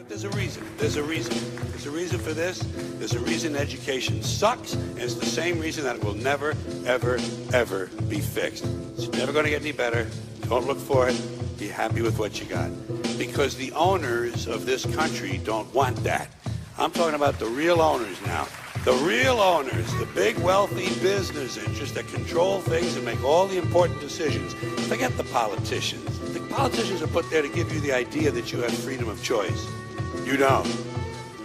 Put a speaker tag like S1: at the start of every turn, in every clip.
S1: there's a reason. There's a reason. There's a reason for this. There's a reason education sucks, and it's the same reason that it will never, ever, ever be fixed. It's never going to get any better. Don't look for it. Be happy with what you got. Because the owners of this country don't want that. I'm talking about the real owners now. The real owners, the big wealthy business interests that control things and make all the important decisions. Forget the politicians. The politicians are put there to give you the idea that you have freedom of choice. You don't.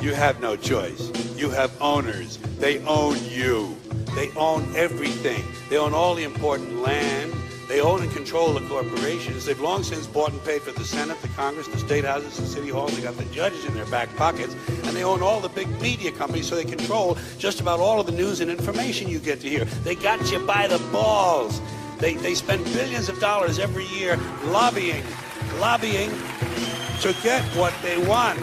S1: You have no choice. You have owners. They own you. They own everything. They own all the important land. They own and control the corporations. They've long since bought and paid for the Senate, the Congress, the state houses, the city halls. They got the judges in their back pockets. And they own all the big media companies, so they control just about all of the news and information you get to hear. They got you by the balls. They spend billions of dollars every year lobbying to get what they want.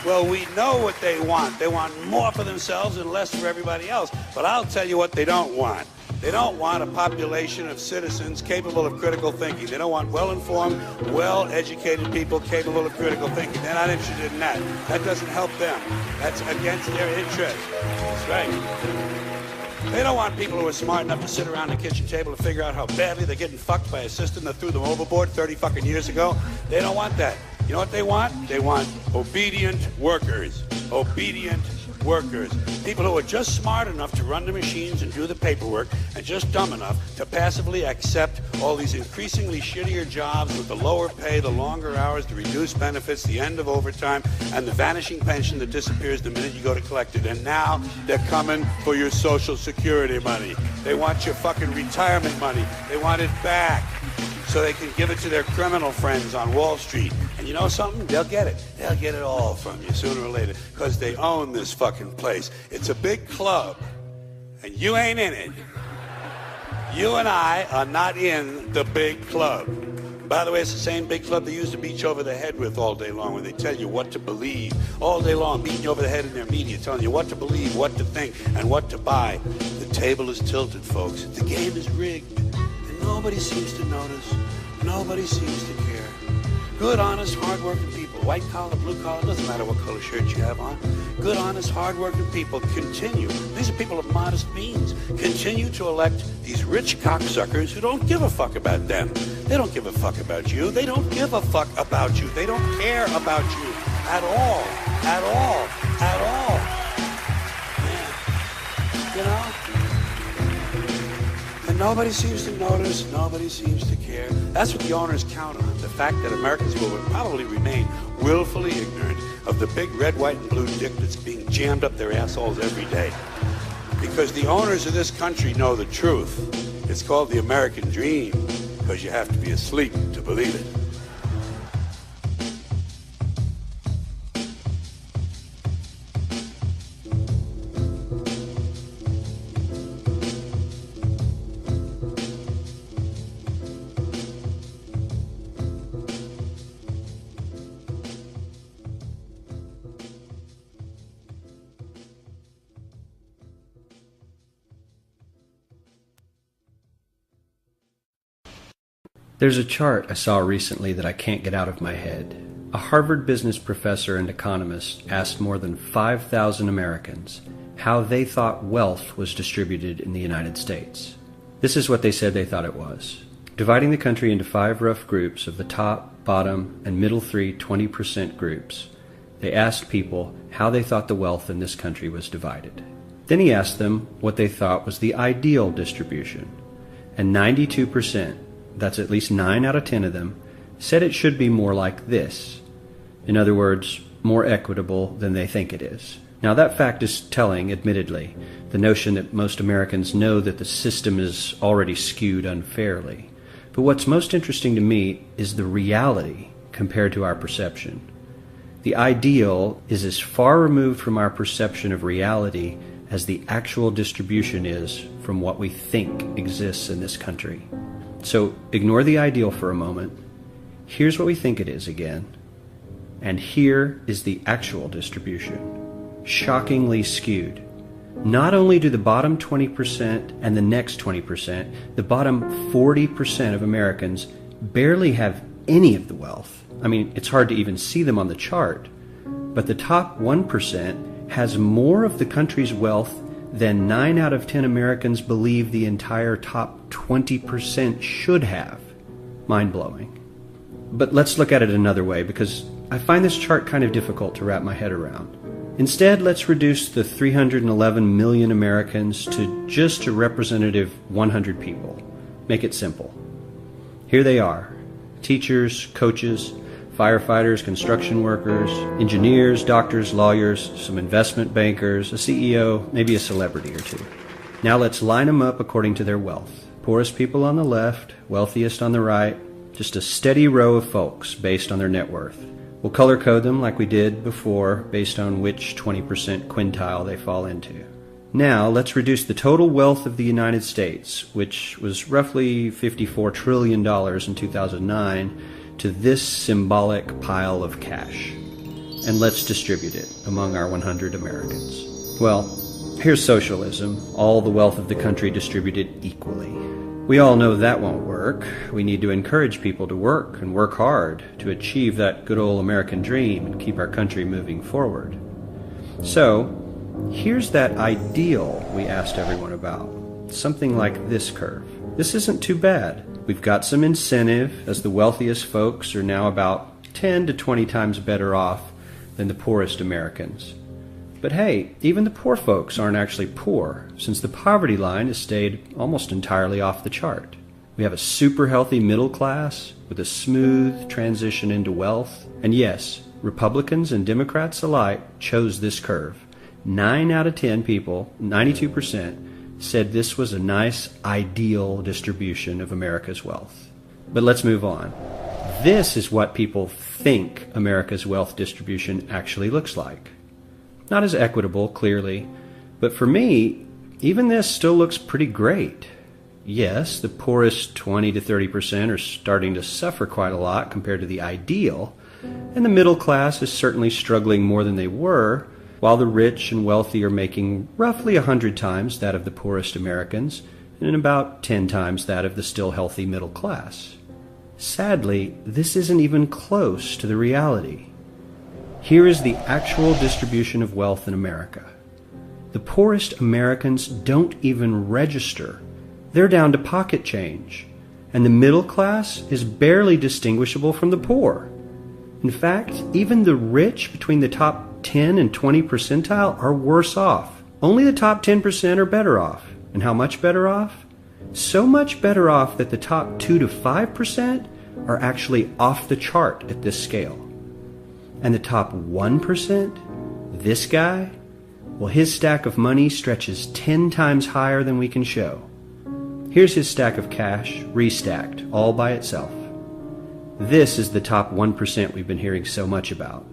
S1: Well, we know what they want. They want more for themselves and less for everybody else. But I'll tell you what they don't want. They don't want a population of citizens capable of critical thinking. They don't want well-informed, well-educated people capable of critical thinking. They're not interested in that. That doesn't help them. That's against their interest. That's right. They don't want people who are smart enough to sit around the kitchen table to figure out how badly they're getting fucked by a system that threw them overboard 30 fucking years ago. They don't want that. You know what they want? They want obedient workers. Obedient workers. People who are just smart enough to run the machines and do the paperwork and just dumb enough to passively accept all these increasingly shittier jobs with the lower pay, the longer hours, the reduced benefits, the end of overtime, and the vanishing pension that disappears the minute you go to collect it. And now they're coming for your Social Security money. They want your fucking retirement money. They want it back so they can give it to their criminal friends on Wall Street. And you know something? They'll get it. They'll get it all from you sooner or later because they own this fucking place. It's a big club, and you ain't in it. You and I are not in the big club. By the way, it's the same big club they used to beat you over the head with all day long when they tell you what to believe. All day long, beating you over the head in their media, telling you what to believe, what to think, and what to buy. The table is tilted, folks. The game is rigged. And nobody seems to notice. Nobody seems to care. Good, honest, hard-working people, white collar, blue collar, doesn't matter what color shirt you have on. Good, honest, hard-working people continue. These are people of modest means. Continue to elect these rich cocksuckers who don't give a fuck about them. They don't give a fuck about you. They don't give a fuck about you. They don't care about you at all. At all. At all. Yeah. You know? And nobody seems to notice, nobody seems to care. That's what the owners count on, the fact that Americans will probably remain willfully ignorant of the big red, white, and blue dick that's being jammed up their assholes every day. Because the owners of this country know the truth. It's called the American dream, because you have to be asleep to believe it.
S2: There's a chart I saw recently that I can't get out of my head. A Harvard business professor and economist asked more than 5,000 Americans how they thought wealth was distributed in the United States. This is what they said they thought it was. Dividing the country into 5 rough groups of the top, bottom, and middle 20% groups, they asked people how they thought the wealth in this country was divided. Then he asked them what they thought was the ideal distribution, and 92%, that's at least 9 out of 10 of them, said it should be more like this. In other words, more equitable than they think it is. Now that fact is telling, admittedly, the notion that most Americans know that the system is already skewed unfairly. But what's most interesting to me is the reality compared to our perception. The ideal is as far removed from our perception of reality as the actual distribution is from what we think exists in this country. So ignore the ideal for a moment. Here's what we think it is again. And here is the actual distribution. Shockingly skewed. Not only do the bottom 20% and the next 20%, the bottom 40% of Americans barely have any of the wealth. I mean, it's hard to even see them on the chart. But the top 1% has more of the country's wealth than 9 out of 10 Americans believe the entire top 20% should have. Mind-blowing. But let's look at it another way, because I find this chart kind of difficult to wrap my head around. Instead, let's reduce the 311 million Americans to just a representative 100 people. Make it simple. Here they are: teachers, coaches, firefighters, construction workers, engineers, doctors, lawyers, some investment bankers, a CEO, maybe a celebrity or two. Now let's line them up according to their wealth. Poorest people on the left, wealthiest on the right, just a steady row of folks based on their net worth. We'll color code them like we did before based on which 20% quintile they fall into. Now let's reduce the total wealth of the United States, which was roughly $54 trillion in 2009, to this symbolic pile of cash. And let's distribute it among our 100 Americans. Well, here's socialism, all the wealth of the country distributed equally. We all know that won't work. We need to encourage people to work and work hard to achieve that good old American dream and keep our country moving forward. So, here's that ideal we asked everyone about. Something like this curve. This isn't too bad. We've got some incentive, as the wealthiest folks are now about 10 to 20 times better off than the poorest Americans. But hey, even the poor folks aren't actually poor, since the poverty line has stayed almost entirely off the chart. We have a super healthy middle class with a smooth transition into wealth. And yes, Republicans and Democrats alike chose this curve. 9 out of 10 people, 92%, said this was a nice, ideal distribution of America's wealth. But let's move on. This is what people think America's wealth distribution actually looks like. Not as equitable, clearly, but for me, even this still looks pretty great. Yes, the poorest 20 to 30% are starting to suffer quite a lot compared to the ideal, and the middle class is certainly struggling more than they were, while the rich and wealthy are making roughly 100 times that of the poorest Americans, and about 10 times that of the still healthy middle class. Sadly, this isn't even close to the reality. Here is the actual distribution of wealth in America. The poorest Americans don't even register. They're down to pocket change. And the middle class is barely distinguishable from the poor. In fact, even the rich between the top 10 and 20 percentile are worse off. Only the top 10% are better off. And how much better off? So much better off that the top 2 to 5% are actually off the chart at this scale. And the top 1%, this guy, well, his stack of money stretches 10 times higher than we can show. Here's his stack of cash, restacked, all by itself. This is the top 1% we've been hearing so much about.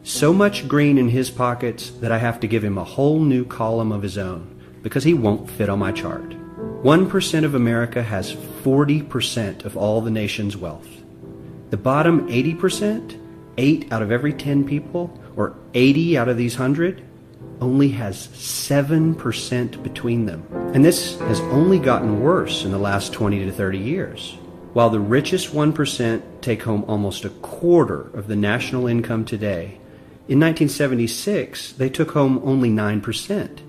S2: So much green in his pockets that I have to give him a whole new column of his own, because he won't fit on my chart. 1% of America has 40% of all the nation's wealth. The bottom 80%, 8 out of every 10 people, or 80 out of these 100, only has 7% between them. And this has only gotten worse in the last 20 to 30 years. While the richest 1% take home almost a quarter of the national income today, in 1976 they took home only 9%,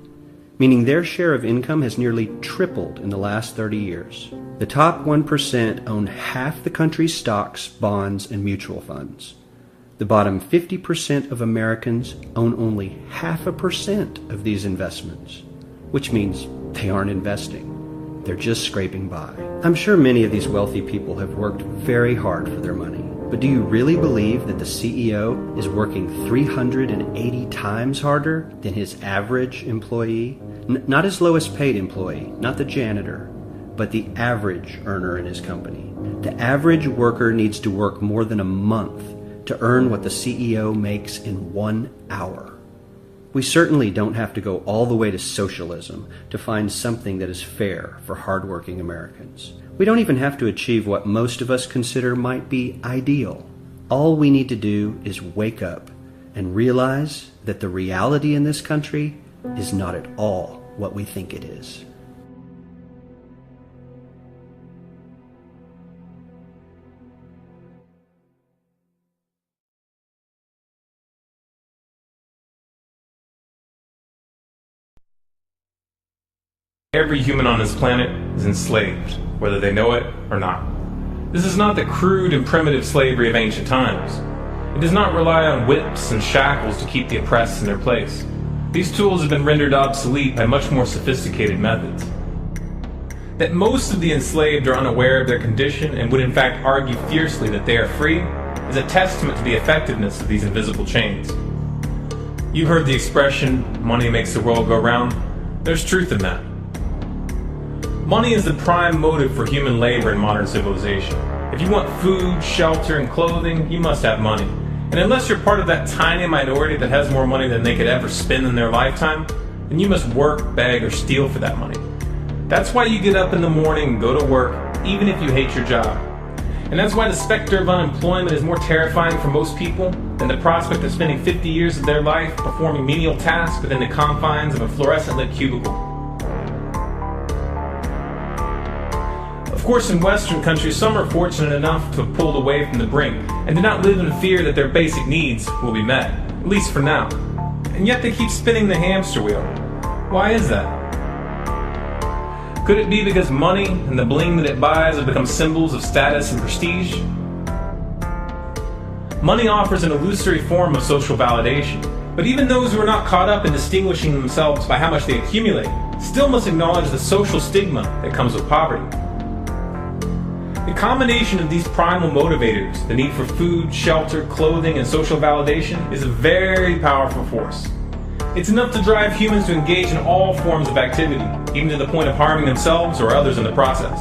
S2: meaning their share of income has nearly tripled in the last 30 years. The top 1% own half the country's stocks, bonds, and mutual funds. The bottom 50% of Americans own only 0.5% of these investments, which means they aren't investing. They're just scraping by. I'm sure many of these wealthy people have worked very hard for their money, but do you really believe that the CEO is working 380 times harder than his average employee? Not his lowest paid employee, not the janitor, but the average earner in his company. The average worker needs to work more than a month to earn what the CEO makes in 1 hour. We certainly don't have to go all the way to socialism to find something that is fair for hardworking Americans. We don't even have to achieve what most of us consider might be ideal. All we need to do is wake up and realize that the reality in this country is not at all what we think it is.
S3: Every human on this planet is enslaved, whether they know it or not. This is not the crude and primitive slavery of ancient times. It does not rely on whips and shackles to keep the oppressed in their place. These tools have been rendered obsolete by much more sophisticated methods. That most of the enslaved are unaware of their condition and would in fact argue fiercely that they are free is a testament to the effectiveness of these invisible chains. You've heard the expression, money makes the world go round. There's truth in that. Money is the prime motive for human labor in modern civilization. If you want food, shelter, and clothing, you must have money. And unless you're part of that tiny minority that has more money than they could ever spend in their lifetime, then you must work, beg, or steal for that money. That's why you get up in the morning and go to work, even if you hate your job. And that's why the specter of unemployment is more terrifying for most people than the prospect of spending 50 years of their life performing menial tasks within the confines of a fluorescent-lit cubicle. Of course, in Western countries, some are fortunate enough to have pulled away from the brink and do not live in fear that their basic needs will be met, at least for now. And yet they keep spinning the hamster wheel. Why is that? Could it be because money and the bling that it buys have become symbols of status and prestige? Money offers an illusory form of social validation, but even those who are not caught up in distinguishing themselves by how much they accumulate still must acknowledge the social stigma that comes with poverty. The combination of these primal motivators, the need for food, shelter, clothing, and social validation, is a very powerful force. It's enough to drive humans to engage in all forms of activity, even to the point of harming themselves or others in the process.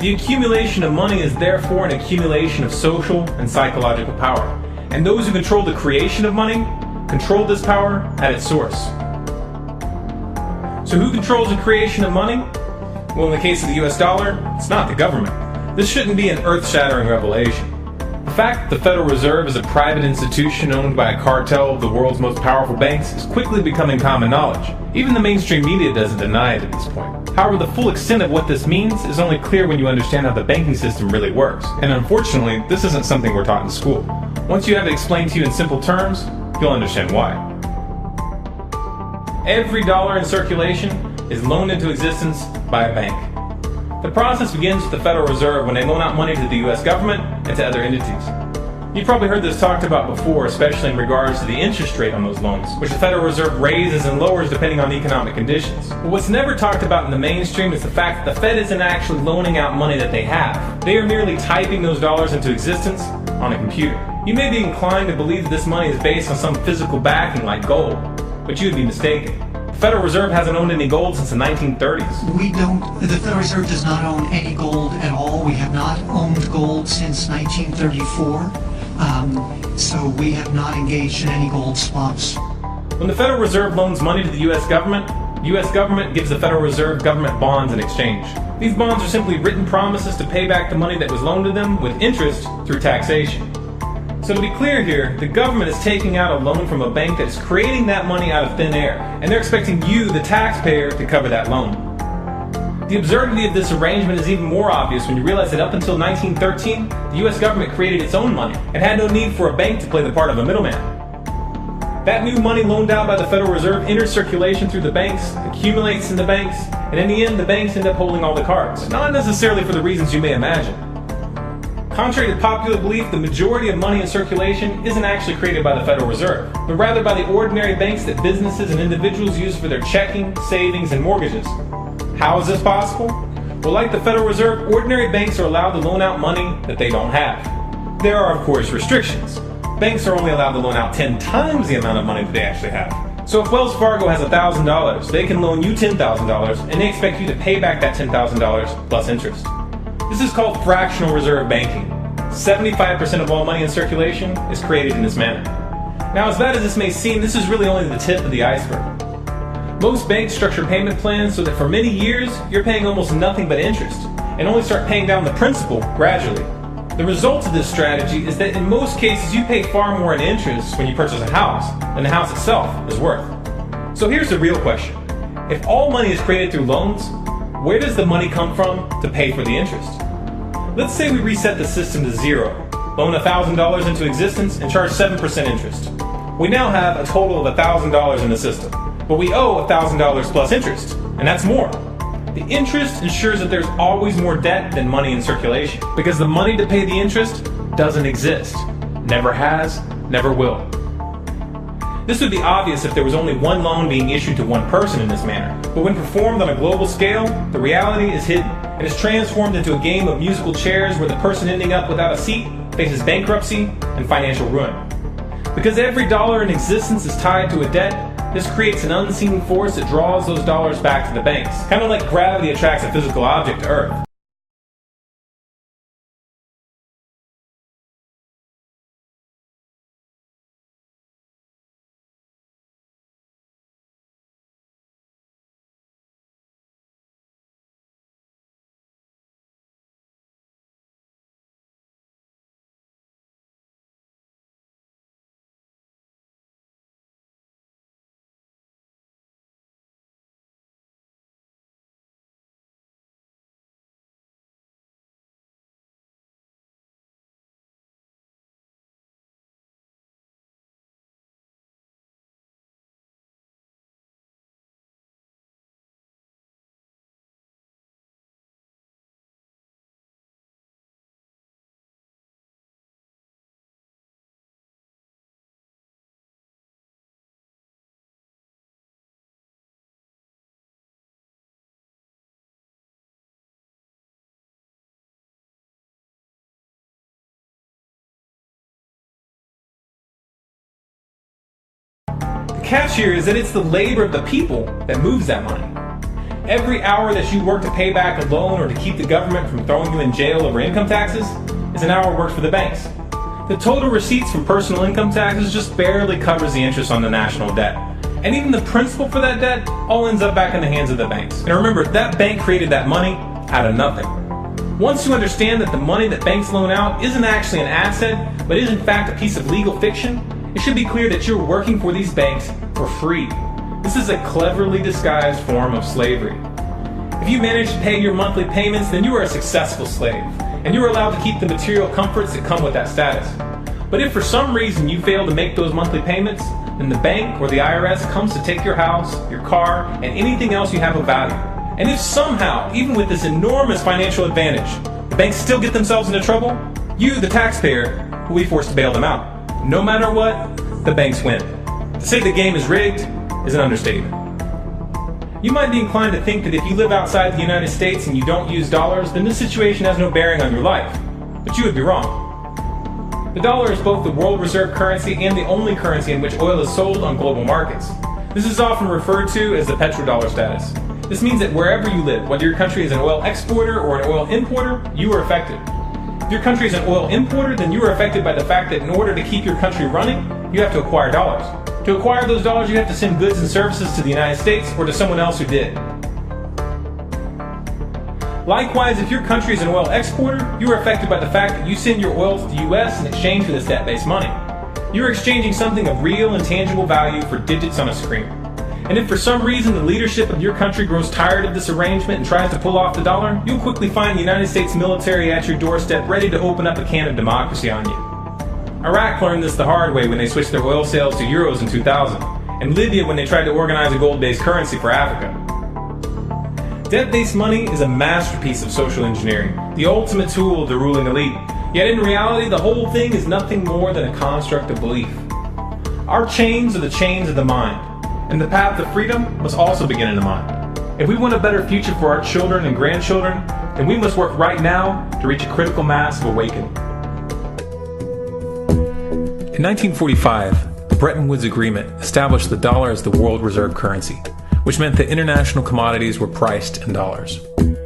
S3: The accumulation of money is therefore an accumulation of social and psychological power, and those who control the creation of money control this power at its source. So who controls the creation of money? Well, in the case of the US dollar, it's not the government. This shouldn't be an earth-shattering revelation. The fact that the Federal Reserve is a private institution owned by a cartel of the world's most powerful banks is quickly becoming common knowledge. Even the mainstream media doesn't deny it at this point. However, the full extent of what this means is only clear when you understand how the banking system really works. And unfortunately, this isn't something we're taught in school. Once you have it explained to you in simple terms, you'll understand why. Every dollar in circulation is loaned into existence by a bank. The process begins with the Federal Reserve when they loan out money to the US government and to other entities. You've probably heard this talked about before, especially in regards to the interest rate on those loans, which the Federal Reserve raises and lowers depending on economic conditions. But what's never talked about in the mainstream is the fact that the Fed isn't actually loaning out money that they have. They are merely typing those dollars into existence on a computer. You may be inclined to believe that this money is based on some physical backing like gold, but you would be mistaken. The Federal Reserve hasn't owned any gold since the 1930s.
S4: The Federal Reserve does not own any gold at all. We have not owned gold since 1934. So we have not engaged in any gold swaps.
S3: When the Federal Reserve loans money to the US government gives the Federal Reserve government bonds in exchange. These bonds are simply written promises to pay back the money that was loaned to them with interest through taxation. So to be clear here, the government is taking out a loan from a bank that is creating that money out of thin air, and they're expecting you, the taxpayer, to cover that loan. The absurdity of this arrangement is even more obvious when you realize that up until 1913, the US government created its own money and had no need for a bank to play the part of a middleman. That new money loaned out by the Federal Reserve enters circulation through the banks, accumulates in the banks, and in the end the banks end up holding all the cards. Not necessarily for the reasons you may imagine. Contrary to popular belief, the majority of money in circulation isn't actually created by the Federal Reserve, but rather by the ordinary banks that businesses and individuals use for their checking, savings, and mortgages. How is this possible? Well, like the Federal Reserve, ordinary banks are allowed to loan out money that they don't have. There are, of course, restrictions. Banks are only allowed to loan out 10 times the amount of money that they actually have. So if Wells Fargo has $1,000, they can loan you $10,000, and they expect you to pay back that $10,000 plus interest. This is called fractional reserve banking. 75% of all money in circulation is created in this manner. Now, as bad as this may seem, this is really only the tip of the iceberg. Most banks structure payment plans so that for many years, you're paying almost nothing but interest, and only start paying down the principal gradually. The result of this strategy is that in most cases, you pay far more in interest when you purchase a house than the house itself is worth. So here's the real question. If all money is created through loans, where does the money come from to pay for the interest? Let's say we reset the system to zero, loan $1,000 into existence, and charge 7% interest. We now have a total of $1,000 in the system, but we owe $1,000 plus interest. And that's more. The interest ensures that there's always more debt than money in circulation, because the money to pay the interest doesn't exist. Never has, never will. This would be obvious if there was only one loan being issued to one person in this manner, but when performed on a global scale, the reality is hidden and is transformed into a game of musical chairs where the person ending up without a seat faces bankruptcy and financial ruin. Because every dollar in existence is tied to a debt, this creates an unseen force that draws those dollars back to the banks, kind of like gravity attracts a physical object to Earth. The catch here is that it's the labor of the people that moves that money. Every hour that you work to pay back a loan or to keep the government from throwing you in jail over income taxes is an hour worked for the banks. The total receipts from personal income taxes just barely covers the interest on the national debt. And even the principal for that debt all ends up back in the hands of the banks. And remember, that bank created that money out of nothing. Once you understand that the money that banks loan out isn't actually an asset, but is in fact a piece of legal fiction, it should be clear that you're working for these banks for free. This is a cleverly disguised form of slavery. If you manage to pay your monthly payments, then you are a successful slave, and you are allowed to keep the material comforts that come with that status. But if for some reason you fail to make those monthly payments, then the bank or the IRS comes to take your house, your car, and anything else you have of value. And if somehow, even with this enormous financial advantage, the banks still get themselves into trouble, you, the taxpayer, will be forced to bail them out. No matter what, the banks win. To say the game is rigged is an understatement. You might be inclined to think that if you live outside the United States and you don't use dollars, then this situation has no bearing on your life. But you would be wrong. The dollar is both the world reserve currency and the only currency in which oil is sold on global markets. This is often referred to as the petrodollar status. This means that wherever you live, whether your country is an oil exporter or an oil importer, you are affected. If your country is an oil importer, then you are affected by the fact that in order to keep your country running, you have to acquire dollars. To acquire those dollars, you have to send goods and services to the United States or to someone else who did. Likewise, if your country is an oil exporter, you are affected by the fact that you send your oil to the U.S. in exchange for this debt-based money. You are exchanging something of real and tangible value for digits on a screen. And if for some reason the leadership of your country grows tired of this arrangement and tries to pull off the dollar, you'll quickly find the United States military at your doorstep ready to open up a can of democracy on you. Iraq learned this the hard way when they switched their oil sales to euros in 2000, and Libya when they tried to organize a gold-based currency for Africa. Debt-based money is a masterpiece of social engineering, the ultimate tool of the ruling elite. Yet in reality, the whole thing is nothing more than a construct of belief. Our chains are the chains of the mind, and the path to freedom must also begin in the mind. If we want a better future for our children and grandchildren, then we must work right now to reach a critical mass of awakening. In 1945, the Bretton Woods Agreement established the dollar as the world reserve currency, which meant that international commodities were priced in dollars.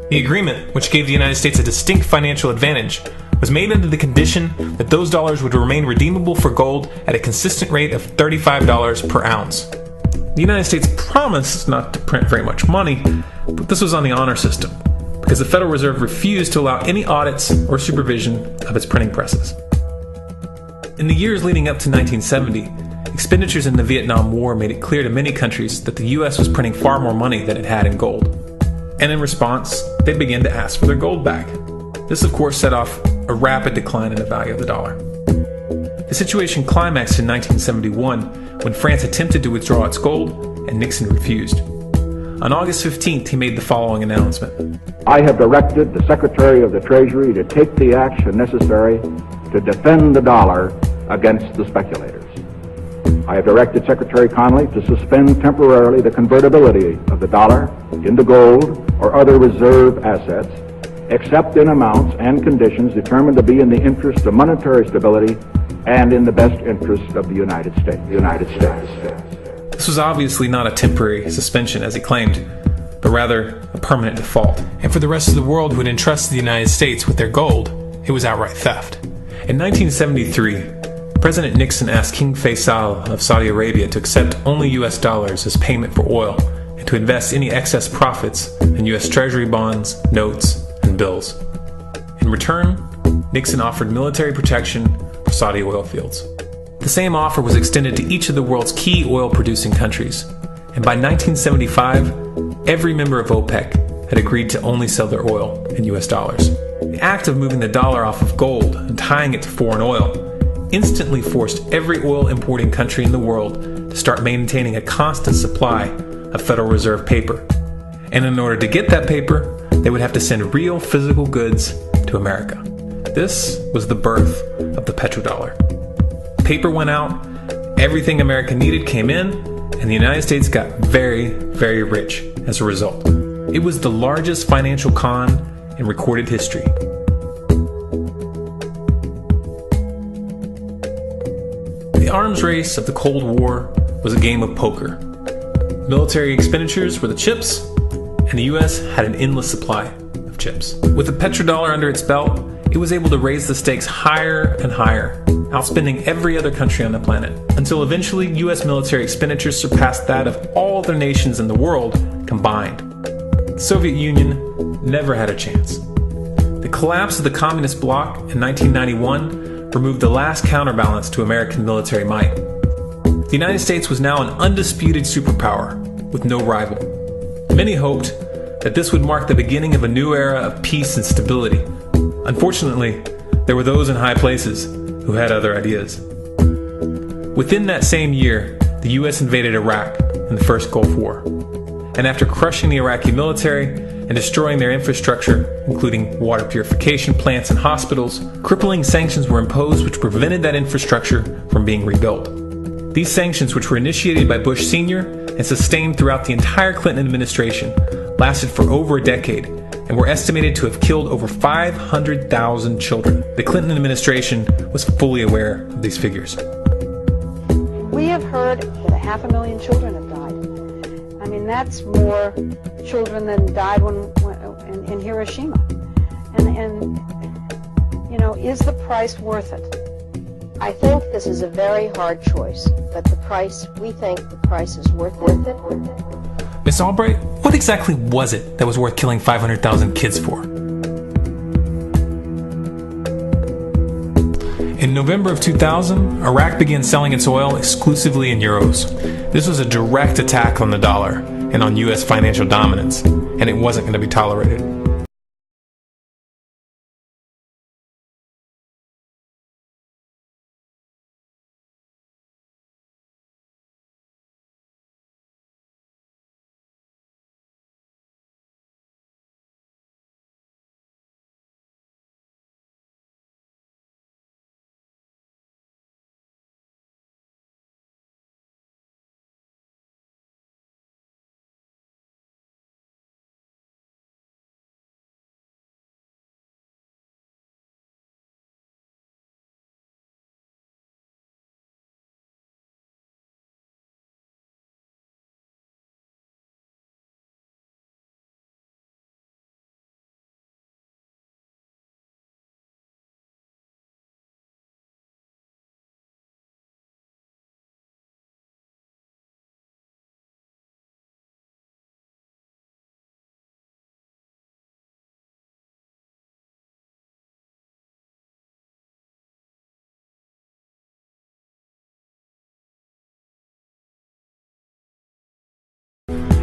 S3: The agreement, which gave the United States a distinct financial advantage, was made under the condition that those dollars would remain redeemable for gold at a consistent rate of $35 per ounce. The United States promised not to print very much money, but this was on the honor system, because the Federal Reserve refused to allow any audits or supervision of its printing presses. In the years leading up to 1970, expenditures in the Vietnam War made it clear to many countries that the U.S. was printing far more money than it had in gold. And in response, they began to ask for their gold back. This, of course, set off a rapid decline in the value of the dollar. The situation climaxed in 1971 when France attempted to withdraw its gold and Nixon refused. On August 15th, he made the following announcement.
S5: I have directed the Secretary of the Treasury to take the action necessary to defend the dollar against the speculators. I have directed Secretary Connally to suspend temporarily the convertibility of the dollar into gold or other reserve assets, except in amounts and conditions determined to be in the interest of monetary stability and in the best interest of the United States.
S3: This was obviously not a temporary suspension, as he claimed, but rather a permanent default. And for the rest of the world who had entrusted the United States with their gold, it was outright theft. In 1973, President Nixon asked King Faisal of Saudi Arabia to accept only US dollars as payment for oil and to invest any excess profits in US Treasury bonds, notes, and bills. In return, Nixon offered military protection for Saudi oil fields. The same offer was extended to each of the world's key oil-producing countries, and by 1975, every member of OPEC had agreed to only sell their oil in US dollars. The act of moving the dollar off of gold and tying it to foreign oil instantly forced every oil-importing country in the world to start maintaining a constant supply of Federal Reserve paper. And in order to get that paper, they would have to send real physical goods to America. This was the birth of the petrodollar. Paper went out, everything America needed came in, and the United States got very, very rich as a result. It was the largest financial con in recorded history. The arms race of the Cold War was a game of poker. Military expenditures were the chips, and the US had an endless supply of chips. With the petrodollar under its belt, it was able to raise the stakes higher and higher, outspending every other country on the planet, until eventually US military expenditures surpassed that of all other nations in the world combined. The Soviet Union never had a chance. The collapse of the communist bloc in 1991 removed the last counterbalance to American military might. The United States was now an undisputed superpower with no rival. Many hoped that this would mark the beginning of a new era of peace and stability. Unfortunately, there were those in high places who had other ideas. Within that same year, the US invaded Iraq in the First Gulf War. And after crushing the Iraqi military and destroying their infrastructure, including water purification plants and hospitals, crippling sanctions were imposed which prevented that infrastructure from being rebuilt. These sanctions, which were initiated by Bush Sr. and sustained throughout the entire Clinton administration, lasted for over a decade and were estimated to have killed over 500,000 children. The Clinton administration was fully aware of these figures.
S6: We have heard that 500,000 children have died. I mean, that's more children than died in Hiroshima. And you know, is the price worth it?
S7: I think this is a very hard choice, but we think the price is worth it.
S3: Miss Albright, what exactly was it that was worth killing 500,000 kids for? In November of 2000, Iraq began selling its oil exclusively in euros. This was a direct attack on the dollar and on US financial dominance, and it wasn't going to be tolerated.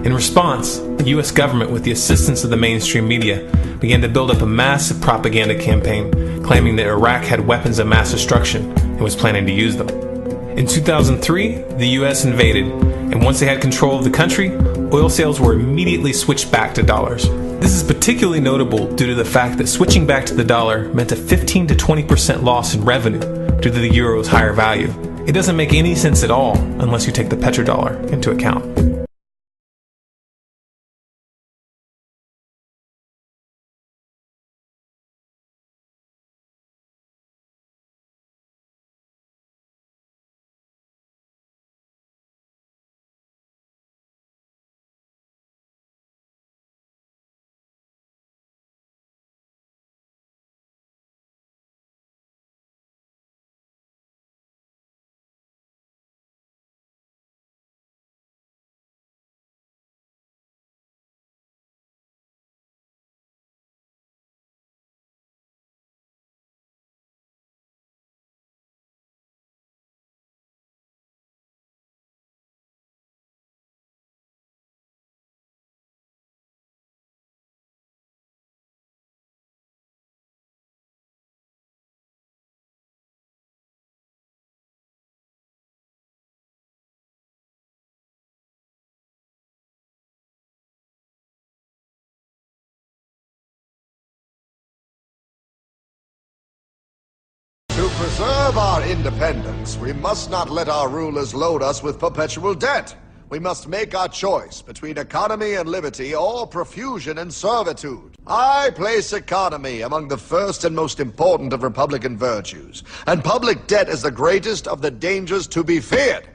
S3: In response, the US government, with the assistance of the mainstream media, began to build up a massive propaganda campaign claiming that Iraq had weapons of mass destruction and was planning to use them. In 2003, the U.S. invaded, and once they had control of the country, oil sales were immediately switched back to dollars. This is particularly notable due to the fact that switching back to the dollar meant a 15 to 20% loss in revenue due to the euro's higher value. It doesn't make any sense at all unless you take the petrodollar into account.
S8: To preserve our independence, we must not let our rulers load us with perpetual debt. We must make our choice between economy and liberty or profusion and servitude. I place economy among the first and most important of republican virtues, and public debt is the greatest of the dangers to be feared.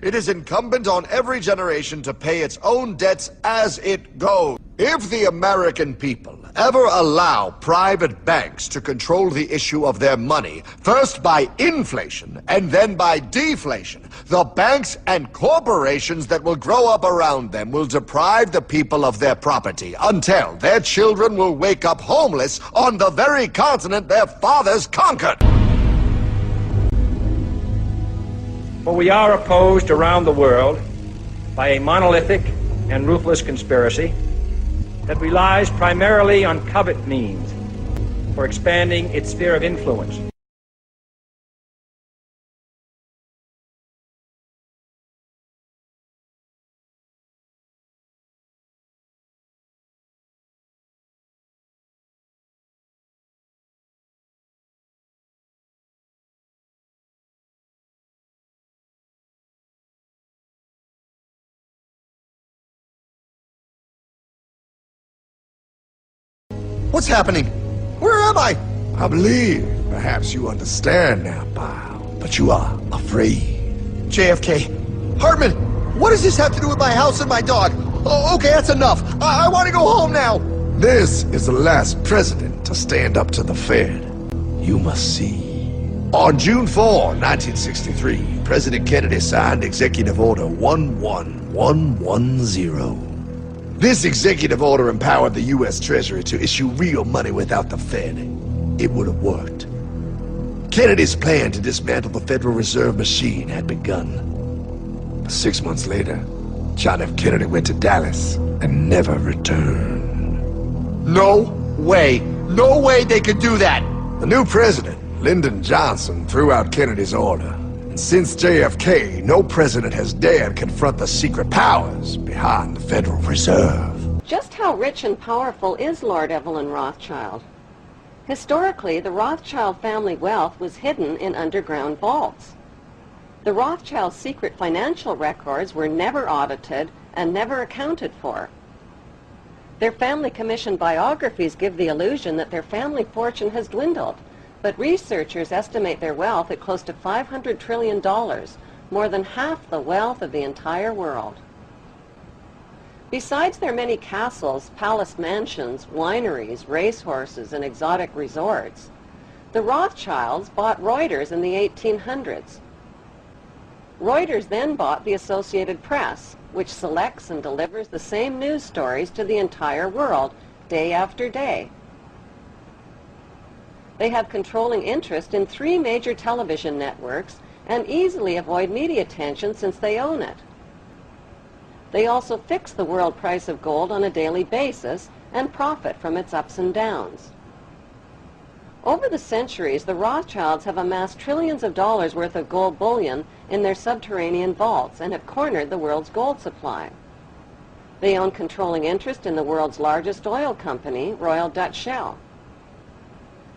S8: It is incumbent on every generation to pay its own debts as it goes. If the American people ever allow private banks to control the issue of their money, first by inflation and then by deflation, the banks and corporations that will grow up around them will deprive the people of their property until their children will wake up homeless on the very continent their fathers conquered.
S9: For we are opposed around the world by a monolithic and ruthless conspiracy that relies primarily on covert means for expanding its sphere of influence.
S8: What's happening? Where am I? I believe perhaps you understand now, pal, but you are afraid. JFK. Hartman, what does this have to do with my house and my dog? Oh, okay, that's enough. I want to go home now. This is the last president to stand up to the Fed. You must see. On June 4, 1963, President Kennedy signed Executive Order 11110. This executive order empowered the U.S. Treasury to issue real money without the Fed. It would have worked. Kennedy's plan to dismantle the Federal Reserve machine had begun. But 6 months later, John F. Kennedy went to Dallas and never returned. No way. No way they could do that. The new president, Lyndon Johnson, threw out Kennedy's order. Since JFK, no president has dared confront the secret powers behind the Federal Reserve.
S10: Just how rich and powerful is Lord Evelyn Rothschild? Historically, the Rothschild family wealth was hidden in underground vaults. The Rothschilds' secret financial records were never audited and never accounted for. Their family commissioned biographies give the illusion that their family fortune has dwindled. But researchers estimate their wealth at close to $500 trillion, more than half the wealth of the entire world. Besides their many castles, palace mansions, wineries, racehorses, and exotic resorts, the Rothschilds bought Reuters in the 1800s. Reuters then bought the Associated Press, which selects and delivers the same news stories to the entire world, day after day. They have controlling interest in 3 major television networks and easily avoid media attention since they own it. They also fix the world price of gold on a daily basis and profit from its ups and downs. Over the centuries, the Rothschilds have amassed trillions of dollars worth of gold bullion in their subterranean vaults and have cornered the world's gold supply. They own controlling interest in the world's largest oil company, Royal Dutch Shell.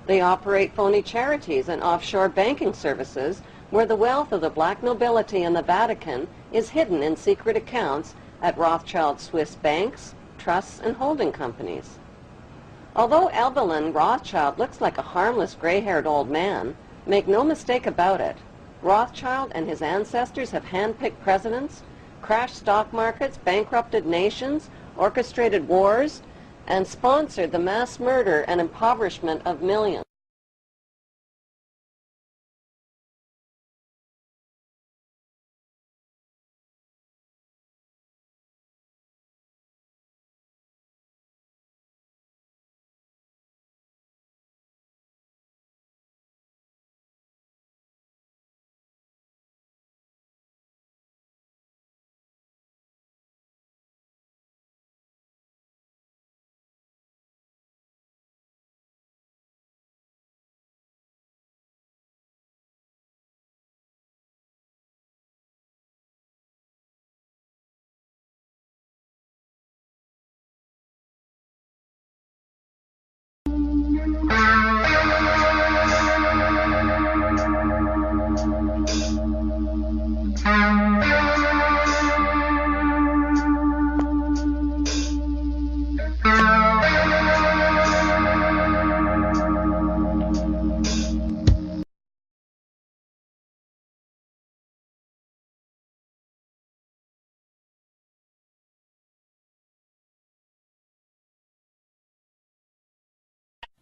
S10: They operate phony charities and offshore banking services where the wealth of the black nobility in the Vatican is hidden in secret accounts at Rothschild Swiss banks, trusts, and holding companies. Although Evelyn Rothschild looks like a harmless gray-haired old man, make no mistake about it, Rothschild and his ancestors have handpicked presidents, crashed stock markets, bankrupted nations, orchestrated wars, and sponsored the mass murder and impoverishment of millions.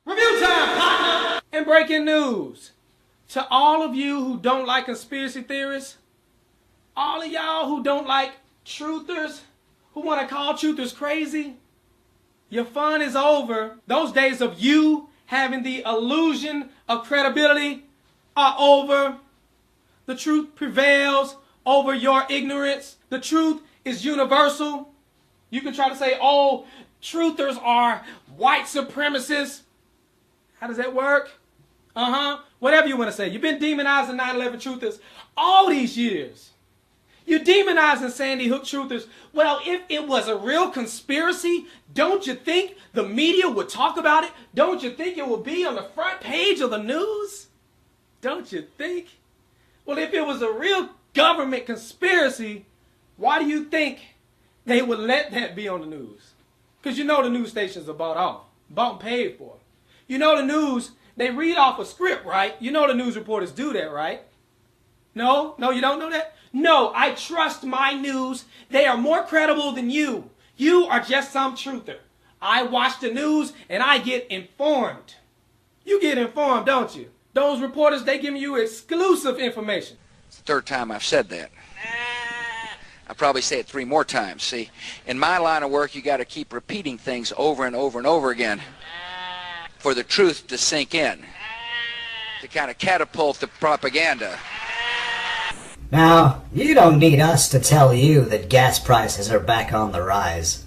S11: Review time, partner! And breaking news. To all of you who don't like conspiracy theorists, all of y'all who don't like truthers, who want to call truthers crazy, your fun is over. Those days of you having the illusion of credibility are over. The truth prevails over your ignorance. The truth is universal. You can try to say, oh, truthers are white supremacists. How does that work? Whatever you want to say. You've been demonizing 9/11 truthers all these years. You're demonizing Sandy Hook truthers. Well, if it was a real conspiracy, don't you think the media would talk about it? Don't you think it would be on the front page of the news? Don't you think? Well, if it was a real government conspiracy, why do you think they would let that be on the news? Because you know the news stations are bought and paid for. You know the news, they read off a script, right? You know the news reporters do that, right? No, you don't know that? No, I trust my news. They are more credible than you. You are just some truther. I watch the news and I get informed. You get informed, don't you? Those reporters, they give you exclusive information.
S12: It's the third time I've said that. I'll probably say it 3 more times. See, in my line of work, you got to keep repeating things over and over and over again for the truth to sink in, to kind of catapult the propaganda.
S13: Now, you don't need us to tell you that gas prices are back on the rise.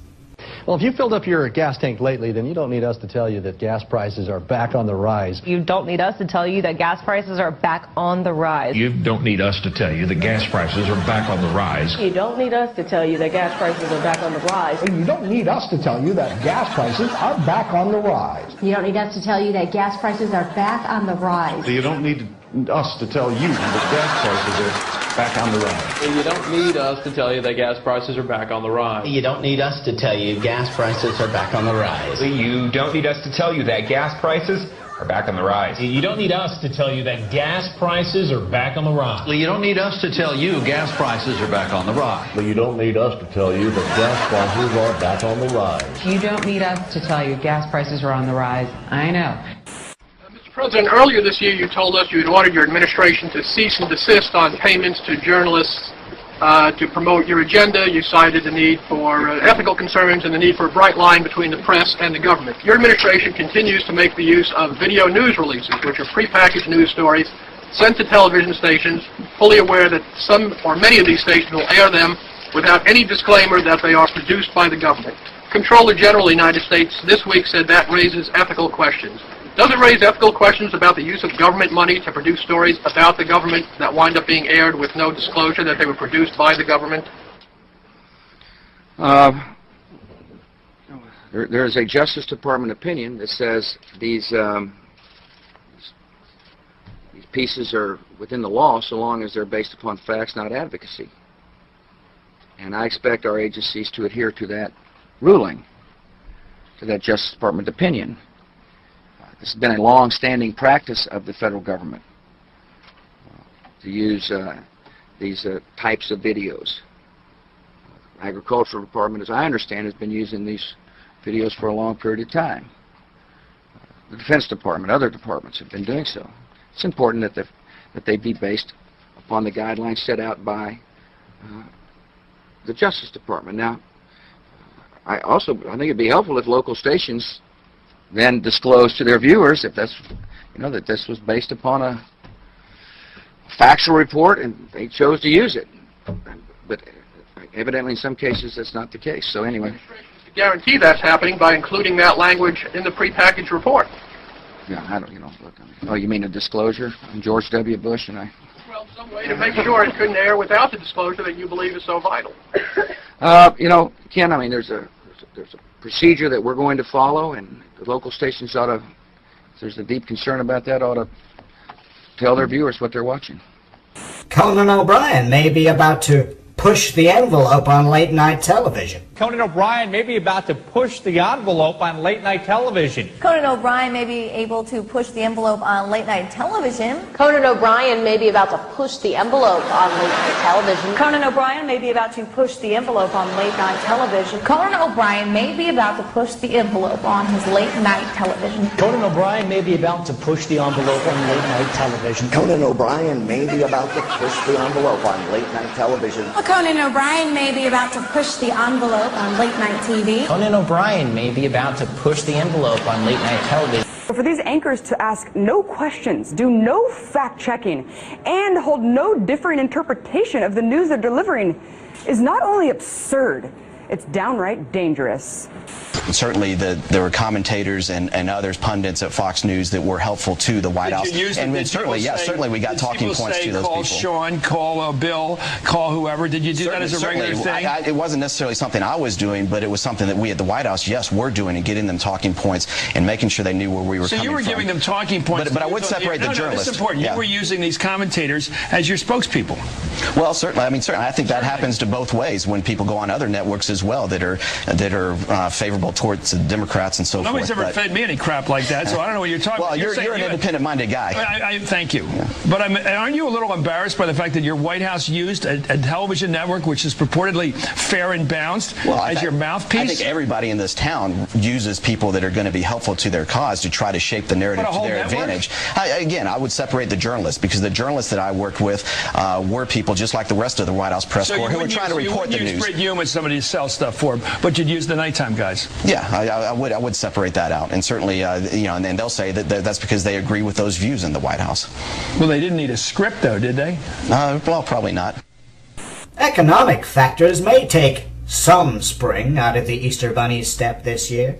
S14: Well, if you filled up your gas tank lately, then you don't need us to tell you that gas prices are back on the rise.
S15: You don't need us to tell you that gas prices are back on the rise.
S16: You don't need us to tell you that gas prices are back on the rise.
S15: You don't need us to tell you that gas prices are back on the rise.
S17: You don't need us to tell you that gas prices are back on the rise.
S18: You don't need us to tell you that gas prices are back on the rise.
S19: You don't need us to tell you that gas prices are back on the rise.
S20: You don't need us to tell you that gas prices are back on the rise.
S21: You don't need us to tell you gas prices are back on the rise.
S22: You don't need us to tell you that gas prices are back on the rise.
S23: You don't need us to tell you that gas prices are back on the rise.
S19: You don't need us to tell you gas prices are back on the rise.
S24: You don't need us to tell you that gas prices are back on the rise.
S25: You don't need us to tell you gas prices are on the rise. I know.
S26: President, earlier this year you told us you had ordered your administration to cease and desist on payments to journalists to promote your agenda. You cited the need for ethical concerns and the need for a bright line between the press and the government. Your administration continues to make the use of video news releases, which are prepackaged news stories sent to television stations, fully aware that some or many of these stations will air them without any disclaimer that they are produced by the government. Comptroller General of the United States this week said that raises ethical questions. Does it raise ethical questions about the use of government money to produce stories about the government that wind up being aired with no disclosure that they were produced by the government?
S12: There is a Justice Department opinion that says these pieces are within the law so long as they're based upon facts, not advocacy. And I expect our agencies to adhere to that ruling, to that Justice Department opinion. This has been a long-standing practice of the federal government to use these types of videos. Agricultural Department, as I understand, has been using these videos for a long period of time. The Defense Department, other departments have been doing so. It's important that they be based upon the guidelines set out by the Justice Department. Now, I think it'd be helpful if local stations then disclose to their viewers if that's, that this was based upon a factual report and they chose to use it. But evidently in some cases that's not the case. So anyway.
S26: To guarantee that's happening by including that language in the prepackaged report.
S12: Yeah, I don't, look, oh, you mean a disclosure on George W. Bush and I?
S26: Well, some way to make sure it couldn't air without the disclosure that you believe is so vital.
S12: Ken, I mean, there's a procedure that we're going to follow, and the local stations ought to, if there's a deep concern about that, ought to tell their viewers what they're watching.
S13: Conan O'Brien may be about to push the envelope on late-night television.
S1: Conan O'Brien may be about to push the envelope on late-night television.
S2: Conan O'Brien may be able to push the envelope on late-night television.
S15: Conan O'Brien may be about to push the envelope on late-night television.
S2: Conan O'Brien may be about to push the envelope on late-night television. Conan O'Brien may be about to push the envelope on his late-night television.
S1: Conan O'Brien may be about to push the envelope on late-night television.
S4: Conan O'Brien may be about to push the envelope on late-night television.
S2: Conan O'Brien may be about to push the envelope on late-night TV.
S1: Conan O'Brien may be about to push the envelope on late-night television.
S5: For these anchors to ask no questions, do no fact-checking, and hold no differing interpretation of the news they're delivering is not only absurd, it's downright dangerous.
S6: Certainly there were commentators and others, pundits at Fox News that were helpful to the White House. And certainly we got talking points to those people.
S7: Call Sean, call Bill, call whoever. Did you do that as a regular thing?
S6: It wasn't necessarily something I was doing, but it was something that we at the White House, yes, were doing and getting them talking points and making sure they knew where we were coming from.
S7: So you were giving them talking points.
S6: But I would separate the journalists.
S7: That's important. You were using these commentators as your spokespeople.
S6: Well, certainly. I mean, certainly. I think that happens to both ways when people go on other networks as well that are favorable towards the Democrats and so forth.
S7: Nobody's ever fed me any crap like that, so I don't know what you're talking about.
S6: Well, you're an independent-minded guy.
S7: Thank you. Yeah. But aren't you a little embarrassed by the fact that your White House used a television network which is purportedly fair and balanced as your mouthpiece?
S6: I think everybody in this town uses people that are going to be helpful to their cause to try to shape the narrative to their advantage. Again, I would separate the journalists because the journalists that I worked with were people just like the rest of the White House press corps who were trying to report the news.
S7: You wouldn't use Fred Hume as somebody to sell stuff for, but you'd use the nighttime guys.
S6: Yeah, I would separate that out, and certainly, and they'll say that that's because they agree with those views in the White House.
S7: Well, they didn't need a script, though, did they?
S6: Well, probably not.
S13: Economic factors may take some spring out of the Easter Bunny's step this year.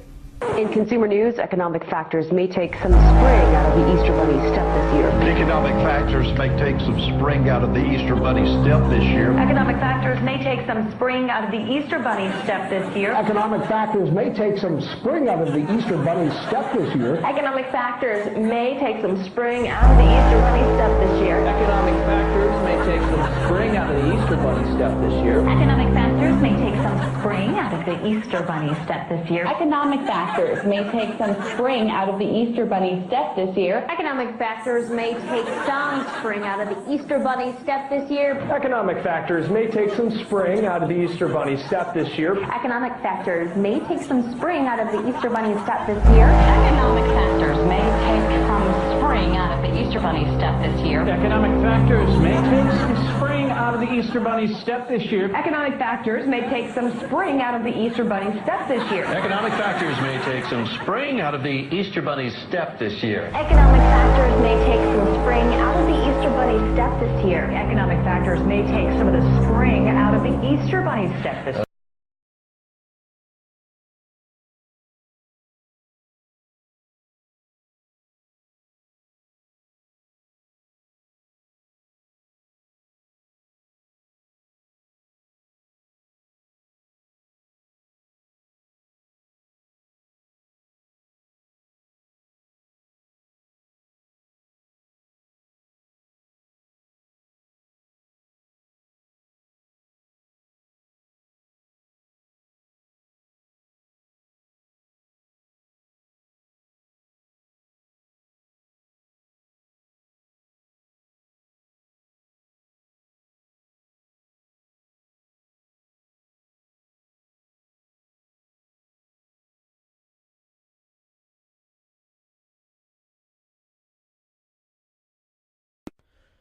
S15: In consumer news, economic factors may take some spring out of the Easter Bunny's step this year.
S19: Economic factors may take some spring out of the Easter Bunny's step this year.
S2: Economic factors may take some spring out of the Easter Bunny's step this year.
S17: Economic factors may take some spring out of the Easter Bunny's step this year.
S2: Economic factors may take some spring out of the Easter Bunny's step this year.
S1: Economic factors may take some spring out of the Easter Bunny step this year.
S2: Economic factors may take some spring out of the Easter Bunny step this year.
S18: Economic factors may take some spring out of the Easter Bunny step this year.
S2: Economic factors may take some spring out of the Easter Bunny step this year.
S1: Economic factors may take some spring out of the Easter Bunny step this year.
S2: Economic factors may take some spring out of the Easter Bunny step this year. Economic factors may take some spring out of the Easter Bunny step this year.
S1: Economic factors may take some spring out of the Easter Bunny step this year.
S2: Economic factors may take some spring out of the Easter Bunny step this year.
S23: Economic factors may take some spring out of the Easter Bunny step this year.
S2: Economic factors may take some spring out of the Easter Bunny step this year. Economic factors may take some of the spring out of the Easter Bunny step this year.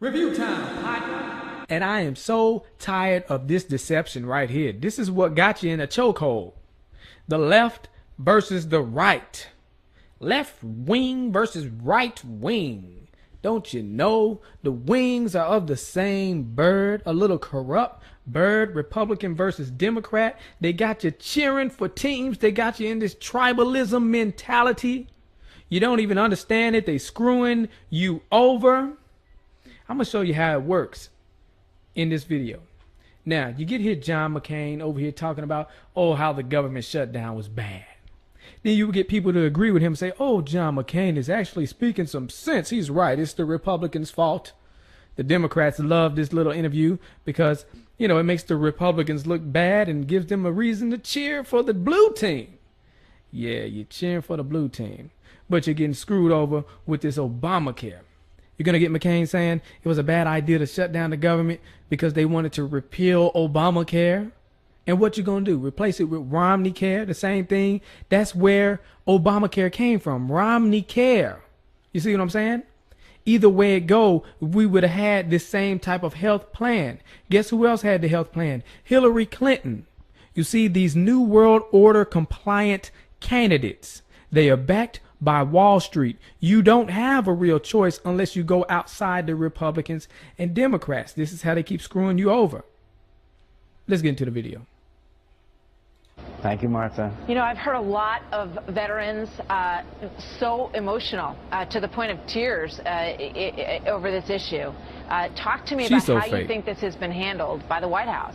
S3: Review time, partner. And I am so tired of this deception right here. This is what got you in a chokehold. The left versus the right. Left wing versus right wing. Don't you know the wings are of the same bird? A little corrupt bird. Republican versus Democrat. They got you cheering for teams. They got you in this tribalism mentality. You don't even understand it. They screwing you over. I'm going to show you how it works in this video. Now, you get here John McCain over here talking about, oh, how the government shutdown was bad. Then you get people to agree with him and say, oh, John McCain is actually speaking some sense. He's right. It's the Republicans' fault. The Democrats love this little interview because, you know, it makes the Republicans look bad and gives them a reason to cheer for the blue team. Yeah, you're cheering for the blue team, but you're getting screwed over with this Obamacare. You're going to get McCain saying it was a bad idea to shut down the government because they wanted to repeal Obamacare. And what you going to do? Replace it with Romney Care, the same thing? That's where Obamacare came from, Romney Care. You see what I'm saying? Either way it go, we would have had this same type of health plan. Guess who else had the health plan? Hillary Clinton. You see, these New World Order compliant candidates, they are backed by Wall Street. You don't have a real choice unless you go outside the Republicans and Democrats. This is how they keep screwing you over. Let's get into the video.
S8: Thank you, Martha.
S9: You know, I've heard a lot of veterans so emotional to the point of tears over this issue. Talk to me about how you think this has been handled by the White House.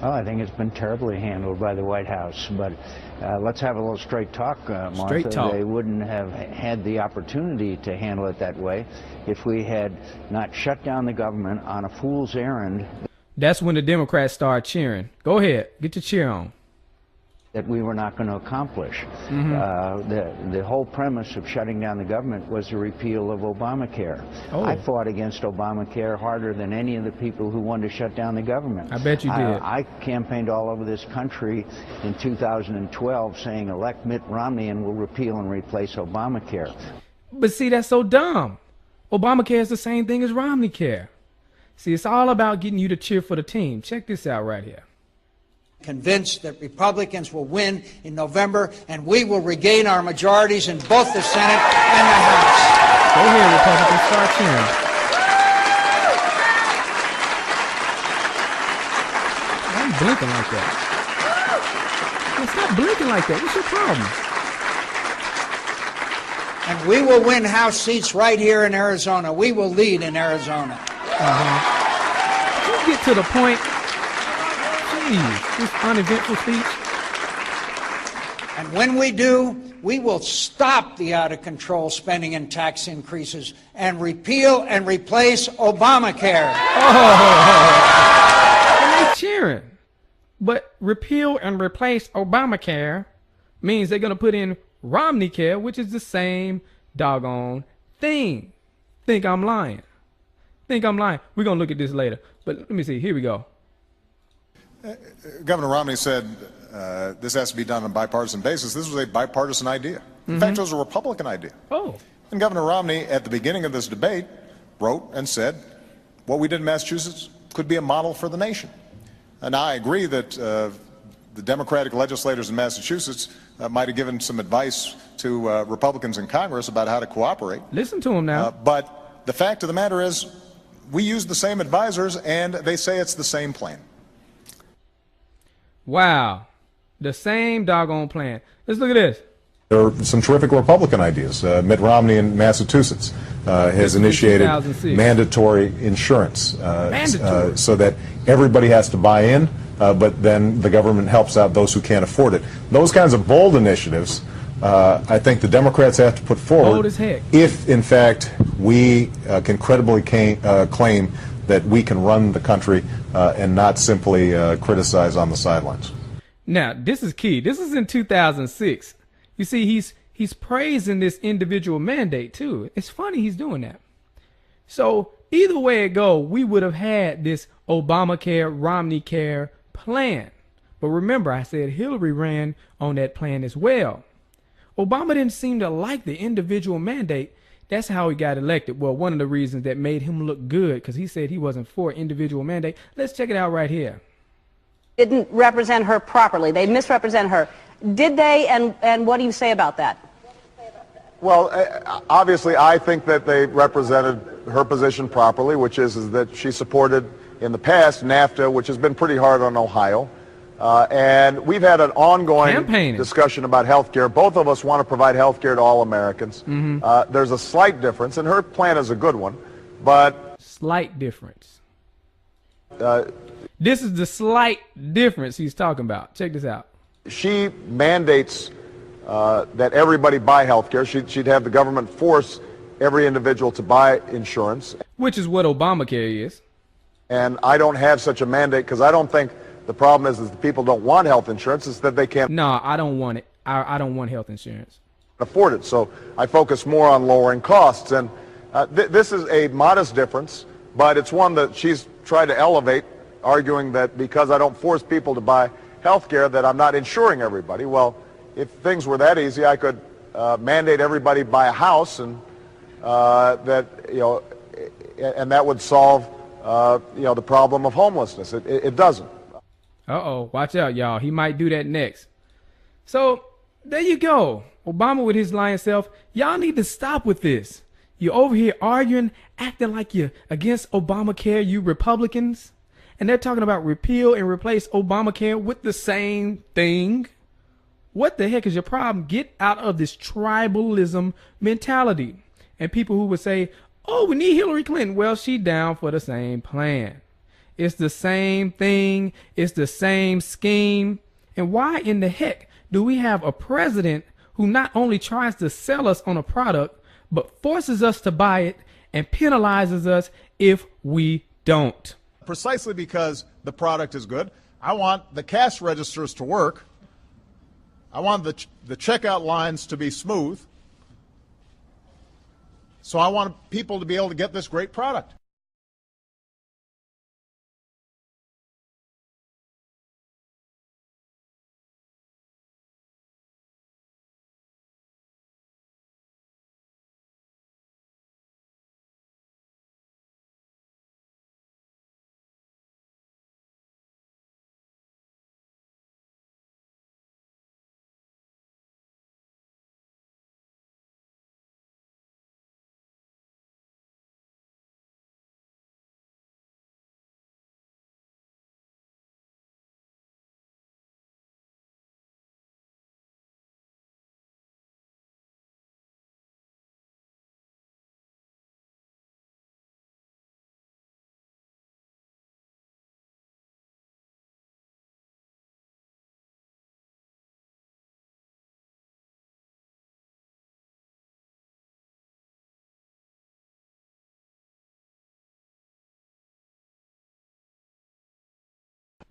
S8: Oh, I think it's been terribly handled by the White House, but let's have a little straight talk, Martha.
S3: Straight talk.
S8: They wouldn't have had the opportunity to handle it that way if we had not shut down the government on a fool's errand.
S3: That's when the Democrats start cheering. Go ahead, get your cheer on.
S8: That we were not going to accomplish. The whole premise of shutting down the government was the repeal of Obamacare.
S3: Oh.
S8: I fought against Obamacare harder than any of the people who wanted to shut down the government.
S3: I bet you did.
S8: I campaigned all over this country in 2012 saying elect Mitt Romney and we'll repeal and replace Obamacare.
S3: But see, that's so dumb. Obamacare is the same thing as Romney Care. See, it's all about getting you to cheer for the team. Check this out right here.
S10: Convinced that Republicans will win in November, and we will regain our majorities in both the Senate and the House.
S3: Go ahead, Republicans, start cheering. Why are you blinking like that? Well, stop blinking like that. What's your problem?
S10: And we will win House seats right here in Arizona. We will lead in Arizona.
S3: Can you get to the point? Jeez, this uneventful speech.
S10: And when we do, we will stop the out-of-control spending and tax increases and repeal and replace Obamacare.
S3: And they cheering. But repeal and replace Obamacare means they're going to put in Romney Care, which is the same doggone thing. Think I'm lying. Think I'm lying. We're going to look at this later. But let me see. Here we go.
S11: Governor Romney said this has to be done on a bipartisan basis. This was a bipartisan idea. In fact, it was a Republican idea.
S3: Oh.
S11: And Governor Romney, at the beginning of this debate, wrote and said, what we did in Massachusetts could be a model for the nation. And I agree that the Democratic legislators in Massachusetts might have given some advice to Republicans in Congress about how to cooperate.
S3: Listen to them now.
S11: But the fact of the matter is, we use the same advisors, and they say it's the same plan.
S3: Wow. The same doggone plan. Let's look at this.
S14: There are some terrific Republican ideas. Mitt Romney in Massachusetts has initiated mandatory insurance so that everybody has to buy in, but then the government helps out those who can't afford it. Those kinds of bold initiatives, I think the Democrats have to put forward
S3: bold as heck.
S14: If, in fact, we can credibly claim that we can run the country and not simply criticize on the sidelines.
S3: Now, this is key. This is in 2006. You see, he's praising this individual mandate, too. It's funny he's doing that. So either way it go, we would have had this Obamacare, Romney Care plan. But remember, I said Hillary ran on that plan as well. Obama didn't seem to like the individual mandate That's how he got elected. Well, one of the reasons that made him look good, because he said he wasn't for individual mandate. Let's check it out right here.
S16: Didn't represent her properly. They misrepresent her. Did they, and what do you say about that?
S14: Well, obviously, I think that they represented her position properly, which is that she supported in the past NAFTA, which has been pretty hard on Ohio. And we've had an ongoing discussion about health care. Both of us want to provide health care to all Americans. There's a slight difference, and her plan is a good one, but...
S3: Slight difference. This is the slight difference he's talking about. Check this out.
S14: She mandates that everybody buy health care. She'd have the government force every individual to buy insurance.
S3: Which is what Obamacare is.
S14: And I don't have such a mandate because I don't think the problem is that people don't want health insurance. It's that they can't.
S3: No, I don't want it. I don't want health insurance.
S14: Afford it. So I focus more on lowering costs. And this is a modest difference, but it's one that she's tried to elevate, arguing that because I don't force people to buy health care that I'm not insuring everybody. Well, if things were that easy, I could mandate everybody buy a house, and and that would solve the problem of homelessness. It doesn't.
S3: Uh-oh, watch out, y'all. He might do that next. So there you go. Obama with his lying self. Y'all need to stop with this. You're over here arguing, acting like you're against Obamacare, you Republicans. And they're talking about repeal and replace Obamacare with the same thing. What the heck is your problem? Get out of this tribalism mentality. And people who would say, oh, we need Hillary Clinton. Well, she down for the same plan. It's the same thing. It's the same scheme. And why in the heck do we have a president who not only tries to sell us on a product, but forces us to buy it and penalizes us if we don't?
S20: Precisely because the product is good. I want the cash registers to work. I want the checkout lines to be smooth. So I want people to be able to get this great product.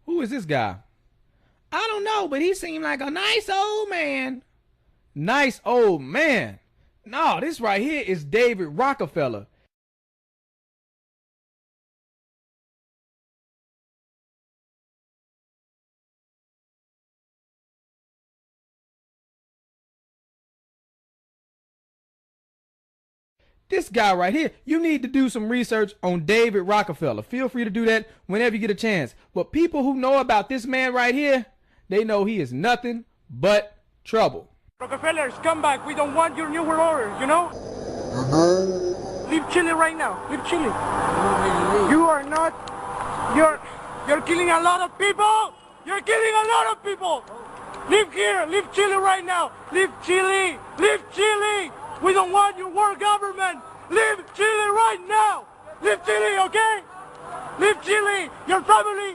S3: Who is this guy? I don't know, but he seemed like a nice old man. Nice old man. No, this right here is David Rockefeller. This guy right here, you need to do some research on David Rockefeller. Feel free to do that whenever you get a chance. But people who know about this man right here, they know he is nothing but trouble.
S21: Rockefellers, come back. We don't want your New World Order, you know? Leave Chile right now. Leave Chile. You are not... You're killing a lot of people. You're killing a lot of people. Leave here. Leave Chile right now. Leave Chile. Leave Chile. We don't want your world government. Leave Chile right now. Leave Chile, okay? Leave Chile. Your family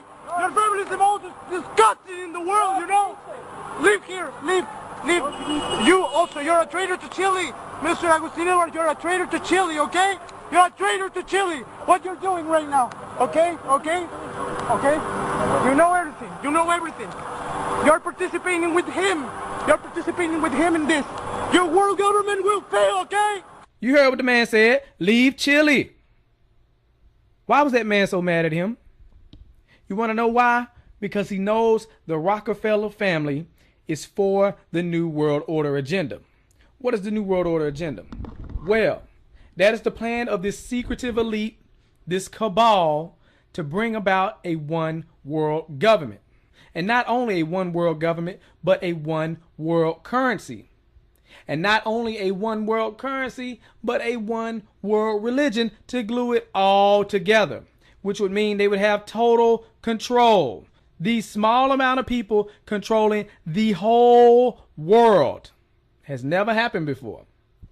S21: is the most disgusting in the world, you know? Leave here. Leave. You also, you're a traitor to Chile. Mr. Agustin Edwards, you're a traitor to Chile, okay? You're a traitor to Chile. What you're doing right now, okay? Okay? Okay? You know everything. You know everything. You're participating with him. You're participating with him in this. Your world government will fail, okay?
S3: You heard what the man said. Leave Chile. Why was that man so mad at him? You want to know why? Because he knows the Rockefeller family is for the New World Order agenda. What is the New World Order agenda? Well, That is the plan of this secretive elite, this cabal, to bring about a one world government. And not only a one world government, but a one world currency. And not only a one world currency, but a one world religion to glue it all together, which would mean they would have total control. These small amount of people controlling the whole world has never happened before.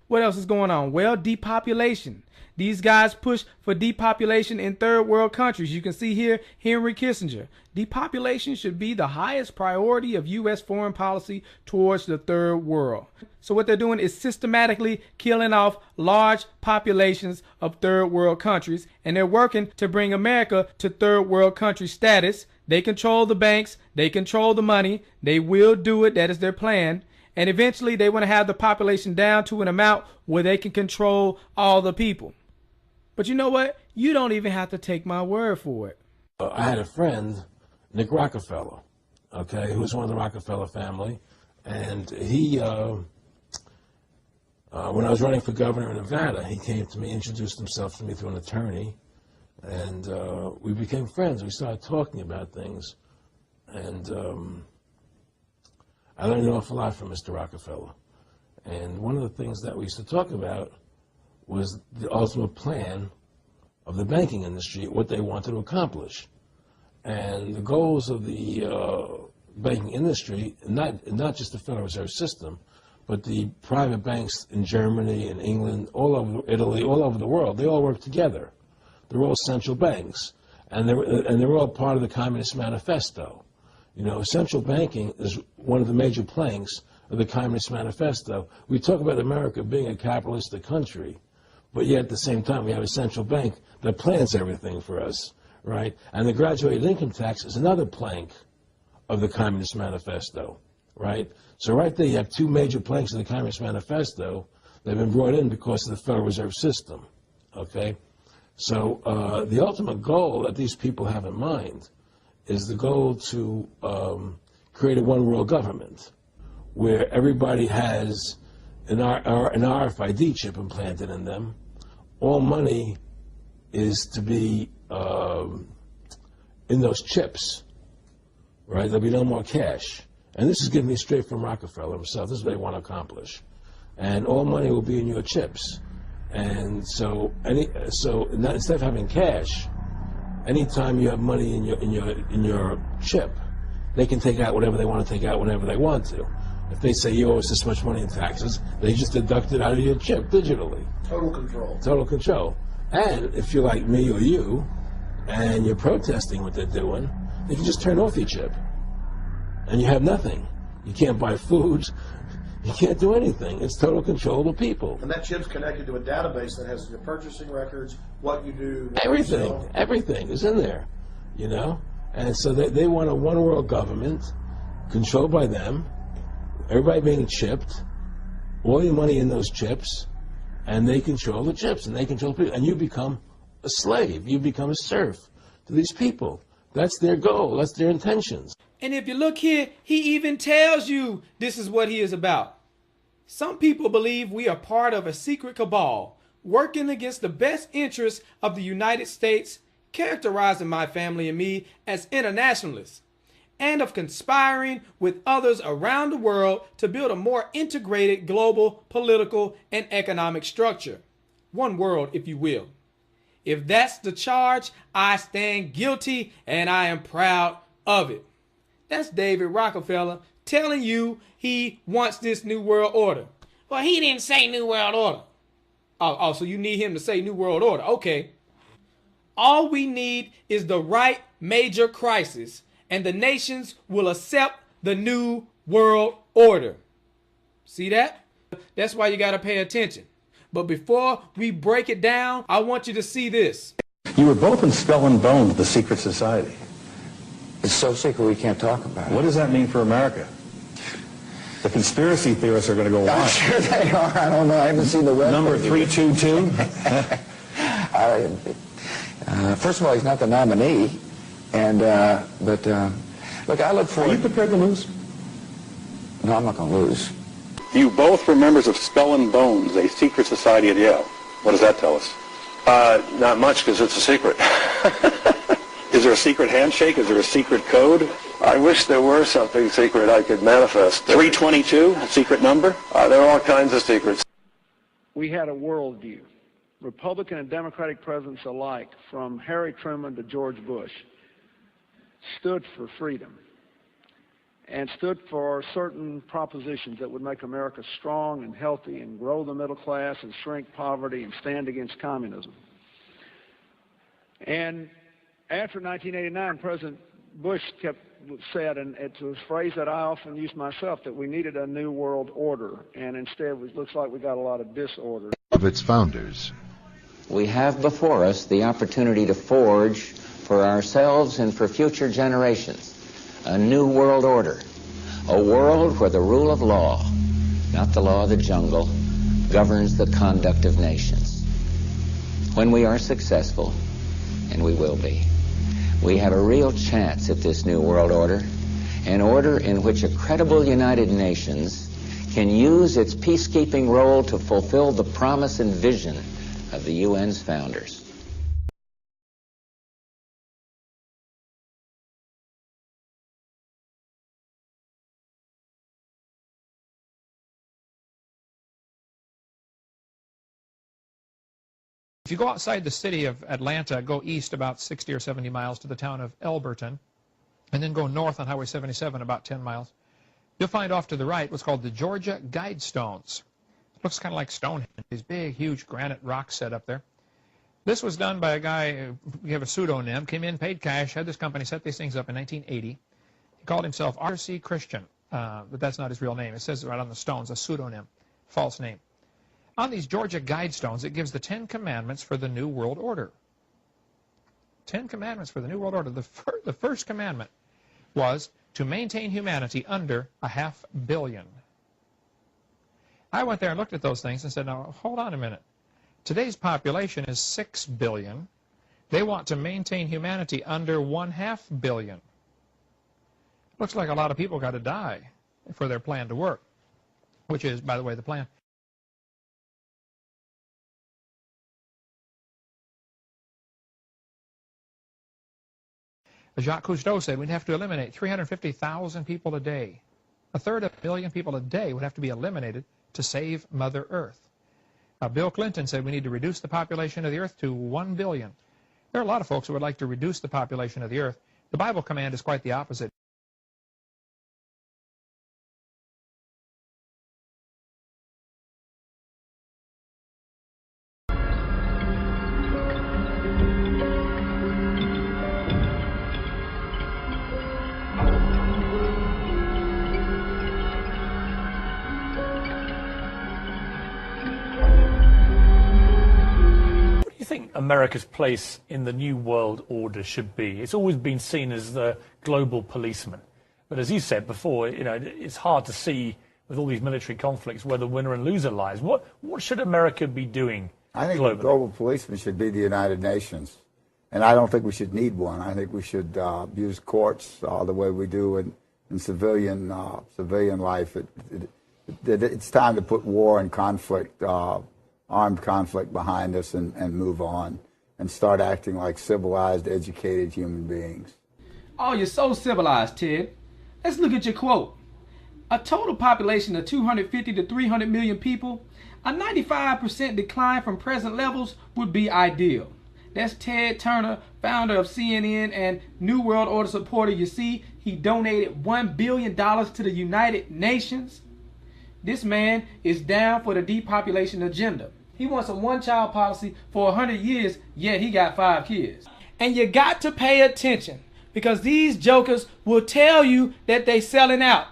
S3: What else is going on? Well, depopulation. These guys push for depopulation in third world countries. You can see here Henry Kissinger. Depopulation should be the highest priority of U.S. foreign policy towards the third world. So what they're doing is systematically killing off large populations of third world countries, and they're working to bring America to third world country status. They control the banks. They control the money. They will do it. That is their plan. And eventually they want to have the population down to an amount where they can control all the people. But you know what? You don't even have to take my word for it.
S4: I had a friend, Nick Rockefeller, okay, who was one of the Rockefeller family. And he, when I was running for governor in Nevada, he came to me, introduced himself to me through an attorney. And we became friends. We started talking about things. And I learned an awful lot from Mr. Rockefeller. And one of the things that we used to talk about was the ultimate plan of the banking industry, what they wanted to accomplish. And the goals of the banking industry, not just the Federal Reserve System, but the private banks in Germany and England, all over Italy, all over the world, they all work together. They're all central banks, and they're all part of the Communist Manifesto. You know, central banking is one of the major planks of the Communist Manifesto. We talk about America being a capitalistic country, but yet at the same time we have a central bank that plans everything for us, right? And the graduated income tax is another plank of the Communist Manifesto, right? So right there you have two major planks of the Communist Manifesto that have been brought in because of the Federal Reserve System, okay? So the ultimate goal that these people have in mind is the goal to create a one-world government where everybody has an RFID chip implanted in them. All money is to be in those chips, right? There'll be no more cash. And this is given me straight from Rockefeller himself. This is what they want to accomplish. And all money will be in your chips. And so instead of having cash, anytime you have money in your chip, they can take out whatever they want to take out whenever they want to. If they say you owe us this much money in taxes, they just deduct it out of your chip digitally.
S12: Total control.
S4: Total control. And if you're like me or you, and you're protesting what they're doing, they can just turn off your chip. And you have nothing. You can't buy food. You can't do anything. It's total control of the people.
S12: And that chip's connected to a database that has your purchasing records, what you do.
S4: Everything. Everything is in there, you know? And so they want a one-world government controlled by them, everybody being chipped, all your money in those chips, and they control the chips, and they control people. And you become a slave. You become a serf to these people. That's their goal. That's their intentions.
S3: And if you look here, he even tells you this is what he is about. Some people believe we are part of a secret cabal working against the best interests of the United States, characterizing my family and me as internationalists, and of conspiring with others around the world to build a more integrated global political and economic structure. One world, if you will. If that's the charge, I stand guilty and I am proud of it. That's David Rockefeller telling you he wants this new world order. Well, he didn't say new world order. Oh, so you need him to say new world order. Okay. All we need is the right major crisis, and the nations will accept the new world order. See that? That's why you got to pay attention. But before we break it down, I want you to see this.
S19: You were both in Skull and Bones, the secret society.
S22: It's so secret we can't talk about it.
S19: What does that mean for America? The conspiracy theorists are going to go wild.
S22: I'm sure they are. I don't know. I haven't seen the web.
S19: Number 322?
S22: First of all, he's not the nominee. And, look, I look forward...
S19: Are you prepared to lose?
S22: No, I'm not going to lose.
S19: You both were members of Skull and Bones, a secret society at Yale. What does that tell us? Not much, because it's a secret. Is there a secret handshake? Is there a secret code? I wish there were something secret I could manifest. 322, a secret number? There are all kinds of secrets.
S5: We had a worldview. Republican and Democratic presidents alike, from Harry Truman to George Bush, stood for freedom and stood for certain propositions that would make America strong and healthy and grow the middle class and shrink poverty and stand against communism. And after 1989, President Bush said, and it's a phrase that I often use myself, that we needed a new world order, and instead it looks like we got a lot of disorder.
S6: Of its founders.
S7: We have before us the opportunity to forge for ourselves and for future generations a new world order, a world where the rule of law, not the law of the jungle, governs the conduct of nations. When we are successful, and we will be, we have a real chance at this new world order, an order in which a credible United Nations can use its peacekeeping role to fulfill the promise and vision of the UN's founders.
S24: If you go outside the city of Atlanta, go east about 60 or 70 miles to the town of Elberton, and then go north on Highway 77 about 10 miles, you'll find off to the right what's called the Georgia Guidestones. It looks kind of like Stonehenge, these big, huge granite rocks set up there. This was done by a guy, we have a pseudonym, came in, paid cash, had this company set these things up in 1980. He called himself R.C. Christian, but that's not his real name. It says right on the stones, a pseudonym, false name. On these Georgia Guidestones, it gives the 10 Commandments for the New World Order. 10 Commandments for the New World Order. The first commandment was to maintain humanity under 500 million. I went there and looked at those things and said, now, hold on a minute. Today's population is 6 billion. They want to maintain humanity under 500 million. Looks like a lot of people got to die for their plan to work, which is, by the way, the plan. Jacques Cousteau said we'd have to eliminate 350,000 people a day. 1/3 of a million people a day would have to be eliminated to save Mother Earth. Bill Clinton said we need to reduce the population of the Earth to 1 billion. There are a lot of folks who would like to reduce the population of the Earth. The Bible command is quite the opposite.
S25: America's place in the New World Order should be. It's always been seen as the global policeman. But as you said before, you know, it's hard to see with all these military conflicts where the winner and loser lies. What should America be doing
S26: I think
S25: globally?
S26: The global policeman should be the United Nations. And I don't think we should need one. I think we should use courts the way we do in civilian life. It's time to put war and conflict, armed conflict behind us and move on and start acting like civilized, educated human beings.
S3: Oh, you're so civilized, Ted. Let's look at your quote. A total population of 250 to 300 million people, a 95% decline from present levels would be ideal. That's Ted Turner, founder of CNN and New World Order supporter. You see, he donated $1 billion to the United Nations. This man is down for the depopulation agenda. He wants a one-child policy for 100 years, yet he got 5 kids. And you got to pay attention, because these jokers will tell you that they selling out.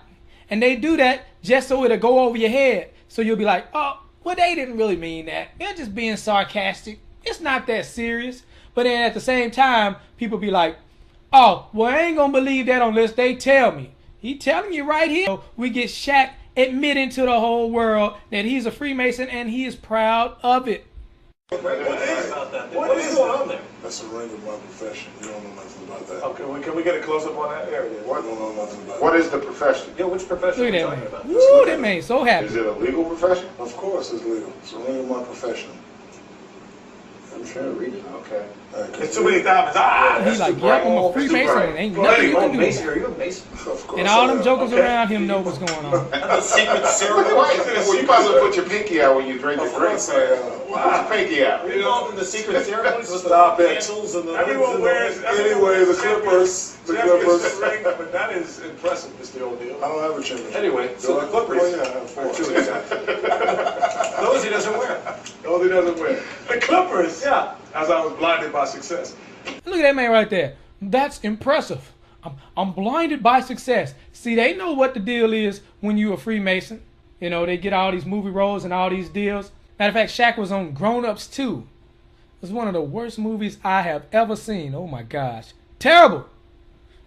S3: And they do that just so it'll go over your head. So you'll be like, oh, well, they didn't really mean that. They're just being sarcastic. It's not that serious. But then at the same time, people be like, oh, well, I ain't gonna believe that unless they tell me. He telling you right here. We get Shaq admitting to the whole world that he's a Freemason and he is proud of it.
S27: What is going on there? That's a ring of my profession. You don't know nothing about that. Okay, can we get a close-up on that area? What? I don't know nothing about
S19: What is the profession?
S27: Yeah, which profession are you talking about?
S3: Woo, that man so happy.
S19: Is it a legal profession?
S27: Of course it's legal. It's a ring of my profession. I'm trying to read it. Okay. It's too many diamonds.
S3: He's like, yep, I'm a Freemason and ain't nothing you can do.
S27: Mason, are you a Mason? Of course.
S3: And all them jokers around him know what's going on.
S27: The secret ceremony.
S1: Well, you probably put your pinky out when you drink your drink. Put your pinky out.
S27: You know, in the secret ceremonies with the candles and the... Everyone wears... Anyway, the Clippers. The Clippers. But that is impressive, Mr. O'Neal. I don't have a championship. Anyway, so the Clippers. Oh, yeah, I have 4. 2, exactly. Those he doesn't wear. Those he doesn't wear. The Clippers. Yeah. As I was blinded by success.
S3: Look at that man right there. That's impressive. I'm blinded by success. See, they know what the deal is when you're a Freemason. You know, they get all these movie roles and all these deals. Matter of fact, Shaq was on Grown Ups 2. It's one of the worst movies I have ever seen. Oh my gosh. Terrible.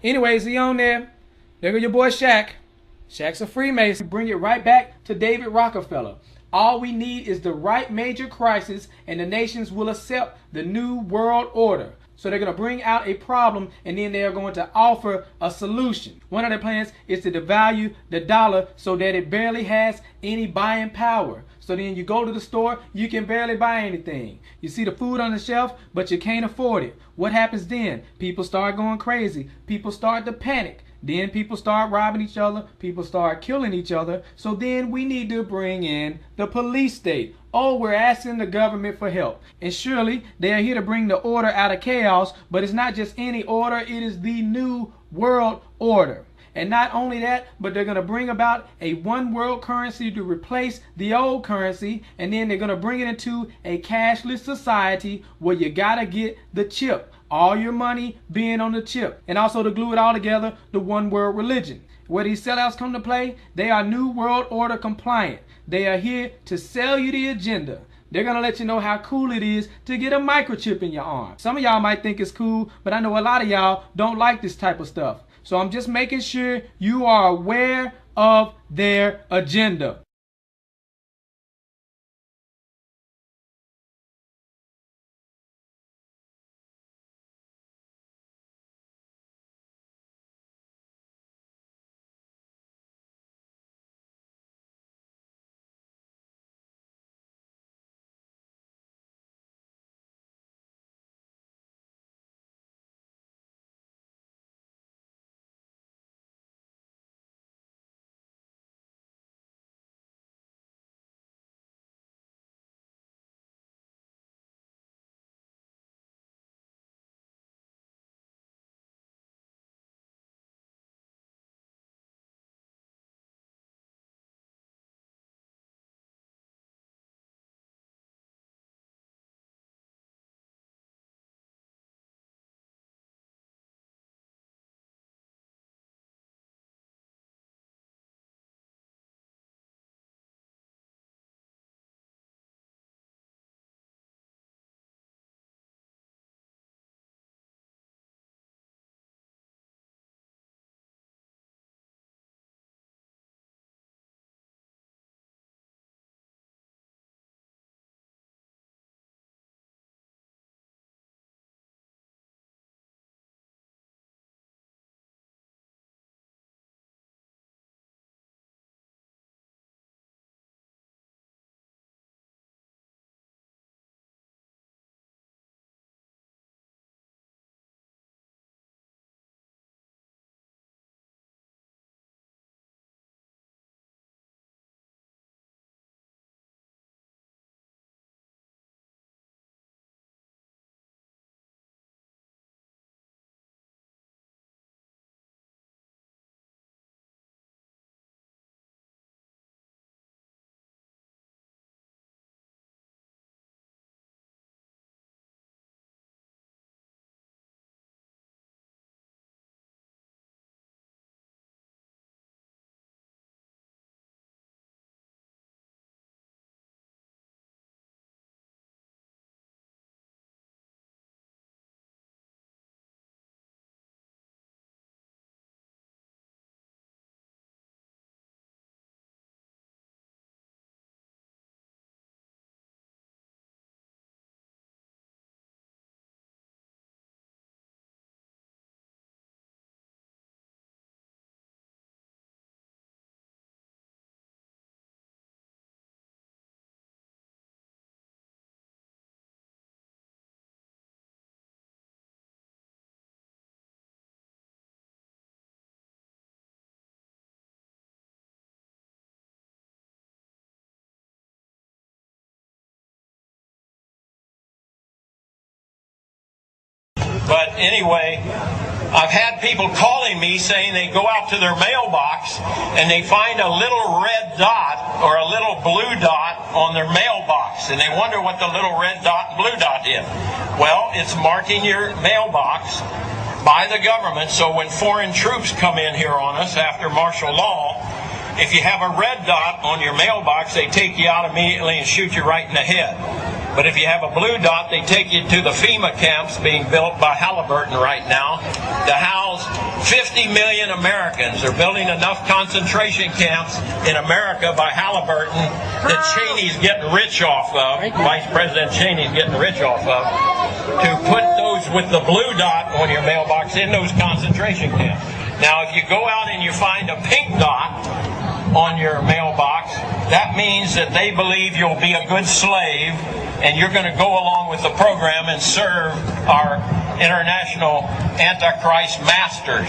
S3: Anyways, he on there. There go your boy Shaq. Shaq's a Freemason. Bring it right back to David Rockefeller. All we need is the right major crisis and the nations will accept the new world order. So they're going to bring out a problem and then they're going to offer a solution. One of their plans is to devalue the dollar so that it barely has any buying power. So then you go to the store, you can barely buy anything. You see the food on the shelf, but you can't afford it. What happens then? People start going crazy. People start to panic. Then people start robbing each other. People start killing each other. So then we need to bring in the police state. Oh, we're asking the government for help. And surely they are here to bring the order out of chaos. But it's not just any order. It is the new world order. And not only that, but they're going to bring about a one world currency to replace the old currency. And then they're going to bring it into a cashless society where you got to get the chip. All your money being on the chip. And also to glue it all together, the one world religion. Where these sellouts come to play, they are New World Order compliant. They are here to sell you the agenda. They're going to let you know how cool it is to get a microchip in your arm. Some of y'all might think it's cool, but I know a lot of y'all don't like this type of stuff. So I'm just making sure you are aware of their agenda.
S2: But anyway, I've had people calling me saying they go out to their mailbox and they find a little red dot or a little blue dot on their mailbox, and they wonder what the little red dot and blue dot is. Well, it's marking your mailbox by the government, so when foreign troops come in here on us after martial law, if you have a red dot on your mailbox, they take you out immediately and shoot you right in the head. But if you have a blue dot, they take you to the FEMA camps being built by Halliburton right now to house 50 million Americans. They're building enough concentration camps in America by Halliburton that Cheney's getting rich off of, Vice President Cheney's getting rich off of, to put those with the blue dot on your mailbox in those concentration camps. Now, if you go out and you find a pink dot on your mailbox, that means that they believe you'll be a good slave and you're going to go along with the program and serve our international Antichrist masters.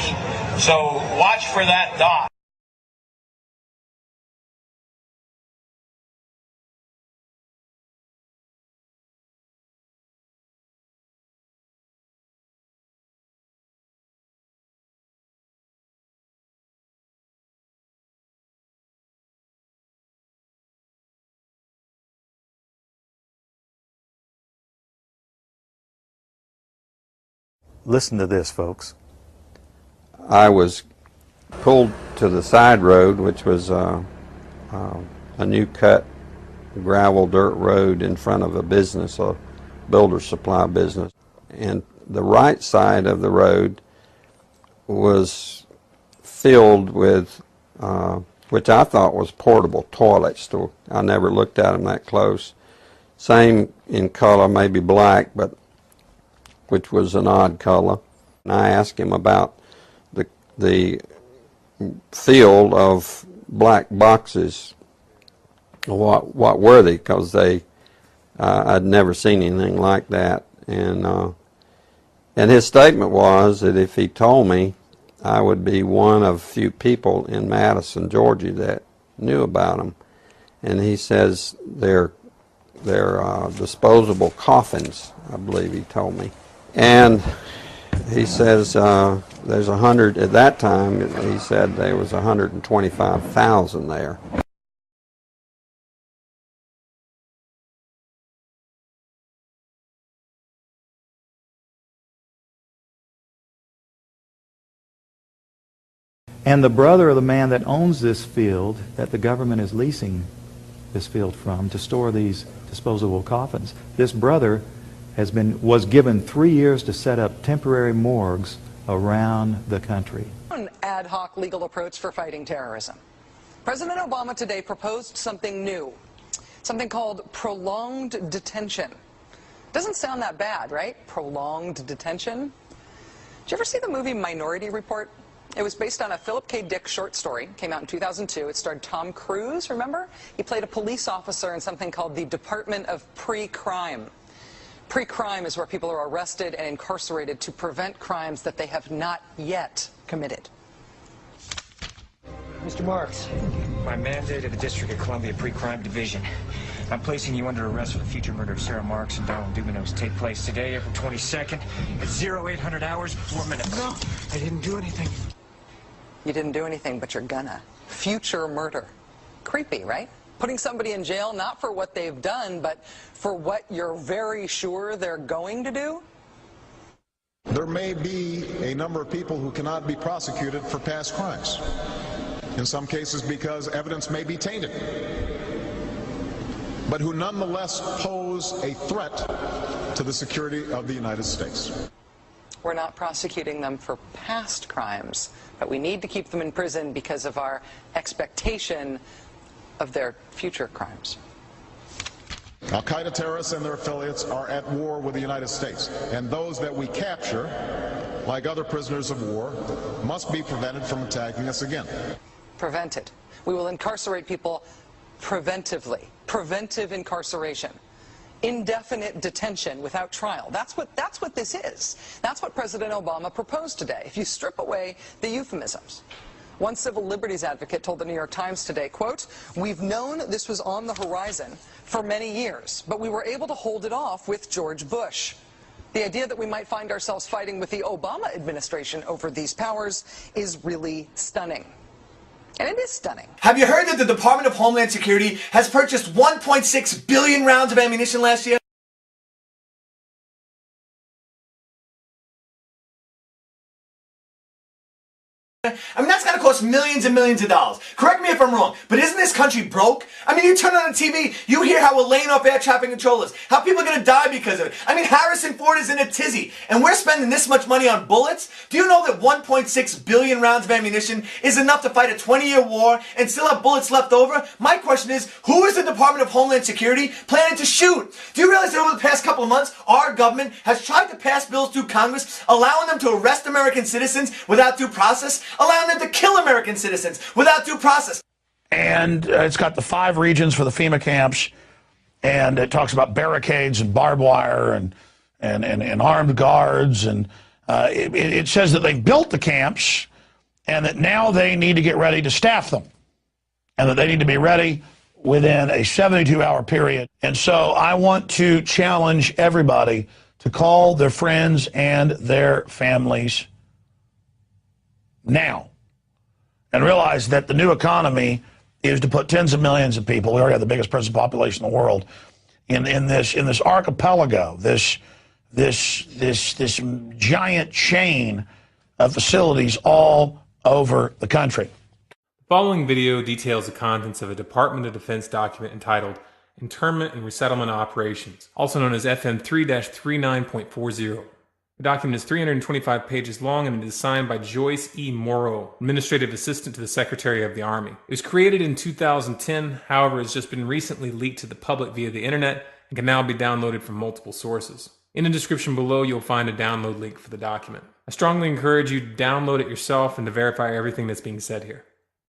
S2: So watch for that dot.
S6: Listen to this, folks.
S13: I was pulled to the side road, which was a new cut gravel dirt road in front of a business, a builder supply business. And the right side of the road was filled with, which I thought was portable toilets. I never looked at them that close. Same in color, maybe black, but which was an odd color. And I asked him about the field of black boxes. What were they? Because I'd never seen anything like that. And his statement was that if he told me, I would be one of few people in Madison, Georgia that knew about them. And he says they're disposable coffins, I believe he told me. And he says there's 100, at that time he said there was 125,000 there.
S6: And the brother of the man that owns this field, that the government is leasing this field from to store these disposable coffins, this brother was given 3 years to set up temporary morgues around the country.
S15: An ad hoc legal approach for fighting terrorism. President Obama today proposed something new, something called prolonged detention. Doesn't sound that bad, right? Prolonged detention. Did you ever see the movie Minority Report? It was based on a Philip K. Dick short story. Came out in 2002. It starred Tom Cruise, remember? He played a police officer in something called the Department of Pre-Crime. Pre-crime is where people are arrested and incarcerated to prevent crimes that they have not yet committed.
S17: Mr. Marks, by mandate of the District of Columbia Pre-Crime Division, I'm placing you under arrest for the future murder of Sarah Marks and Donald Dubinos. Take place today, April 22nd, at 0800 hours, 4 minutes. No, I didn't do anything.
S15: You didn't do anything, but you're gonna. Future murder. Creepy, right? Putting somebody in jail not for what they've done, but for what you're very sure they're going to do?
S20: There may be a number of people who cannot be prosecuted for past crimes. In some cases because evidence may be tainted, but who nonetheless pose a threat to the security of the United States.
S15: We're not prosecuting them for past crimes, but we need to keep them in prison because of our expectation of their future crimes.
S20: Al-Qaeda terrorists and their affiliates are at war with the United States, and those that we capture, like other prisoners of war, must be prevented from attacking us again.
S15: Prevented. We will incarcerate people preventively. Preventive incarceration. Indefinite detention without trial. That's what this is. That's what President Obama proposed today, if you strip away the euphemisms. One civil liberties advocate told the New York Times today, quote, "We've known this was on the horizon for many years, but we were able to hold it off with George Bush. The idea that we might find ourselves fighting with the Obama administration over these powers is really stunning. And it is stunning.
S8: Have you heard that the Department of Homeland Security has purchased 1.6 billion rounds of ammunition last year? I mean, that's got to cost millions and millions of dollars. Correct me if I'm wrong, but isn't this country broke? I mean, you turn on the TV, you hear how we're laying off air traffic controllers, how people are going to die because of it. I mean, Harrison Ford is in a tizzy, and we're spending this much money on bullets? Do you know that 1.6 billion rounds of ammunition is enough to fight a 20-year war and still have bullets left over? My question is, who is the Department of Homeland Security planning to shoot? Do you realize that over the past couple of months, our government has tried to pass bills through Congress allowing them to arrest American citizens without due process, allowing them to kill American citizens without due process?
S9: And it's got the 5 regions for the FEMA camps, and it talks about barricades and barbed wire and armed guards, and it says that they've built the camps and that now they need to get ready to staff them, and that they need to be ready within a 72-hour period. And so I want to challenge everybody to call their friends and their families now, and realize that the new economy is to put tens of millions of people, we already have the biggest prison population in the world, in this archipelago, this giant chain of facilities all over the country.
S10: The following video details the contents of a Department of Defense document entitled Internment and Resettlement Operations, also known as FM 3-39.40. The document is 325 pages long and it is signed by Joyce E. Morrow, Administrative Assistant to the Secretary of the Army. It was created in 2010, however, has just been recently leaked to the public via the internet and can now be downloaded from multiple sources. In the description below, you'll find a download link for the document. I strongly encourage you to download it yourself and to verify everything that's being said here.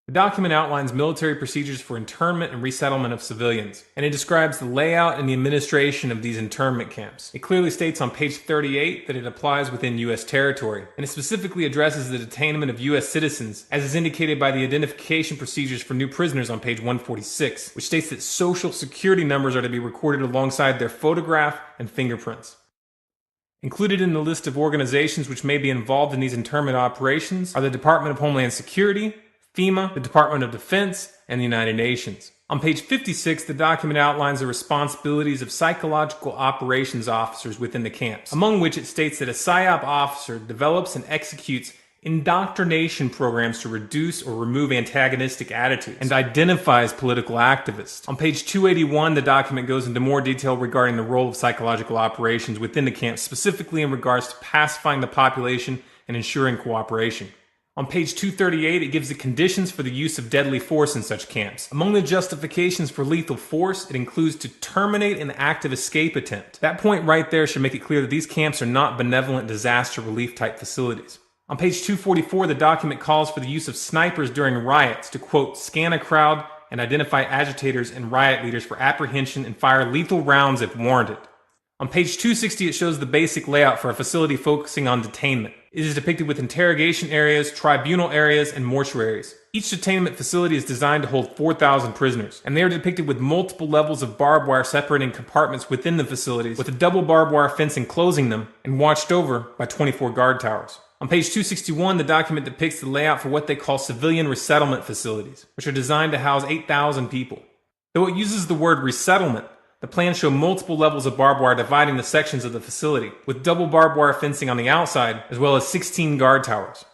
S10: The document outlines military procedures for internment and resettlement of civilians, and it describes the layout and the administration of these internment camps. It clearly states on page 38 that it applies within U.S. territory, and it specifically addresses the detainment of U.S. citizens, as is indicated by the identification procedures for new prisoners on page 146, which states that social security numbers are to be recorded alongside their photograph and fingerprints. Included in the list of organizations which may be involved in these internment operations are the Department of Homeland Security, FEMA, the Department of Defense, and the United Nations. On page 56, the document outlines the responsibilities of psychological operations officers within the camps, among which it states that a PSYOP officer develops and executes indoctrination programs to reduce or remove antagonistic attitudes and identifies political activists. On page 281, the document goes into more detail regarding the role of psychological operations within the camps, specifically in regards to pacifying the population and ensuring cooperation. On page 238, it gives the conditions for the use of deadly force in such camps. Among the justifications for lethal force, it includes to terminate an active escape attempt. That point right there should make it clear that these camps are not benevolent disaster relief type facilities. On page 244, the document calls for the use of snipers during riots to, quote, scan a crowd and identify agitators and riot leaders for apprehension and fire lethal rounds if warranted. On page 260, it shows the basic layout for a facility focusing on detainment. It is depicted with interrogation areas, tribunal areas, and mortuaries. Each detainment facility is designed to hold 4,000 prisoners, and they are depicted with multiple levels of barbed wire separating compartments within the facilities, with a double barbed wire fence enclosing them, and watched over by 24 guard towers. On page 261, the document depicts the layout for what they call civilian resettlement facilities, which are designed to house 8,000 people. Though it uses the word resettlement, the plans show multiple levels of barbed wire dividing the sections of the facility, with double barbed wire fencing on the outside, as well as 16 guard towers.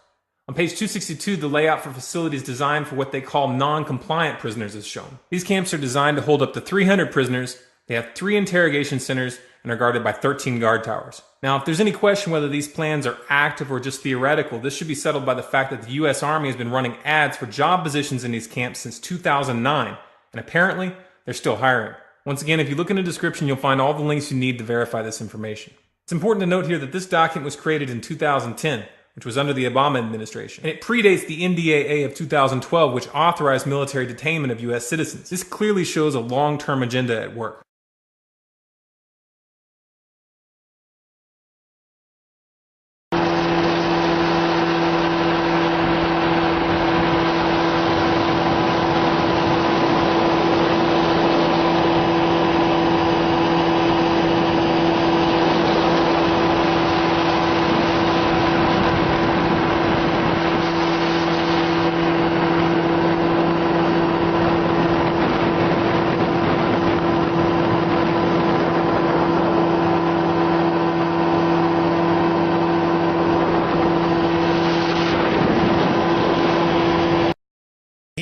S10: On page 262, the layout for facilities designed for what they call non-compliant prisoners is shown. These camps are designed to hold up to 300 prisoners, they have 3 interrogation centers, and are guarded by 13 guard towers. Now, if there's any question whether these plans are active or just theoretical, this should be settled by the fact that the U.S. Army has been running ads for job positions in these camps since 2009, and apparently, they're still hiring. Once again, if you look in the description, you'll find all the links you need to verify this information. It's important to note here that this document was created in 2010, which was under the Obama administration, and it predates the NDAA of 2012, which authorized military detainment of U.S. citizens. This clearly shows a long-term agenda at work.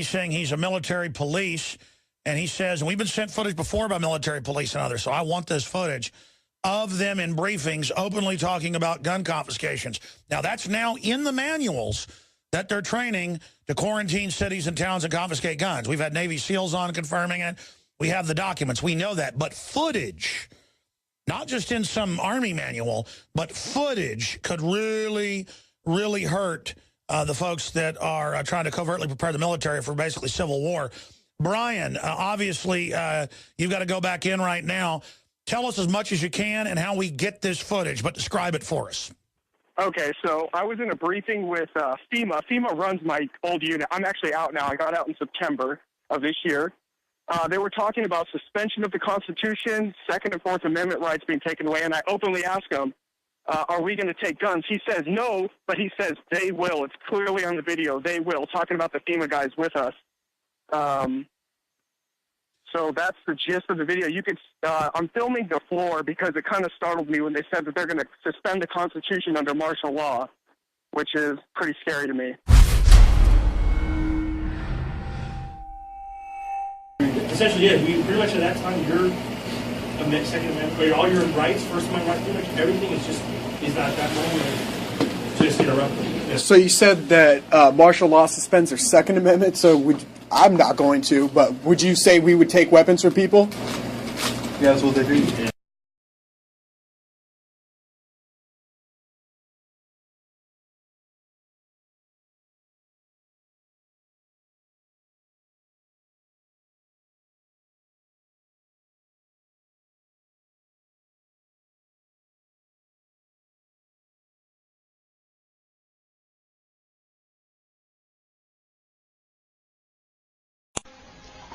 S9: he's saying he's a military police, and he says, and we've been sent footage before by military police and others, so I want this footage of them in briefings openly talking about gun confiscations. Now, that's now in the manuals that they're training to quarantine cities and towns and confiscate guns. We've had Navy SEALs on confirming it. We have the documents. We know that. But footage, not just in some Army manual, but footage could really, really hurt the folks that are trying to covertly prepare the military for basically civil war. Brian, obviously, you've got to go back in right now. Tell us as much as you can and how we get this footage, but describe it for us.
S11: Okay, so I was in a briefing with FEMA. FEMA runs my old unit. I'm actually out now. I got out in September of this year. They were talking about suspension of the Constitution, Second and Fourth Amendment rights being taken away, and I openly asked him, are we going to take guns? He says no, but he says they will. It's clearly on the video. They will, talking about the FEMA guys with us. So that's the gist of the video. You could, I'm filming the floor because it kind of startled me when they said that they're going to suspend the Constitution under martial law, which is pretty scary to me.
S12: Essentially, yeah, we pretty much at that time, your Second Amendment, all your rights, First Amendment rights, pretty much everything is at that moment just interrupted. Yeah.
S14: So you said that martial law suspends their Second Amendment, so I'm not going to, but would you say we would take weapons from people? Yeah, that's what they do. Yeah.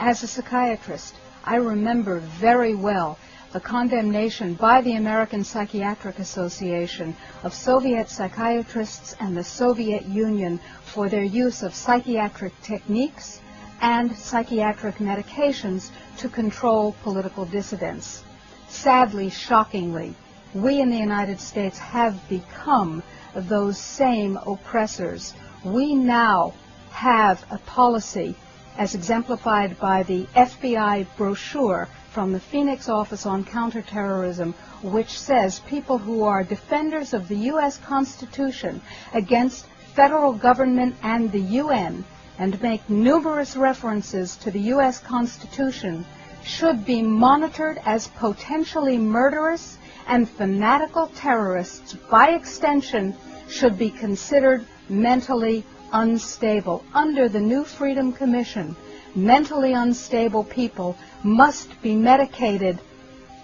S16: As a psychiatrist, I remember very well the condemnation by the American Psychiatric Association of Soviet psychiatrists and the Soviet Union for their use of psychiatric techniques and psychiatric medications to control political dissidents. Sadly, shockingly, we in the United States have become those same oppressors. We now have a policy as exemplified by the FBI brochure from the Phoenix Office on Counterterrorism, which says people who are defenders of the U.S. Constitution against federal government and the UN, and make numerous references to the U.S. Constitution, should be monitored as potentially murderous and fanatical terrorists. By extension, should be considered mentally unstable. Under the new Freedom Commission, mentally unstable people must be medicated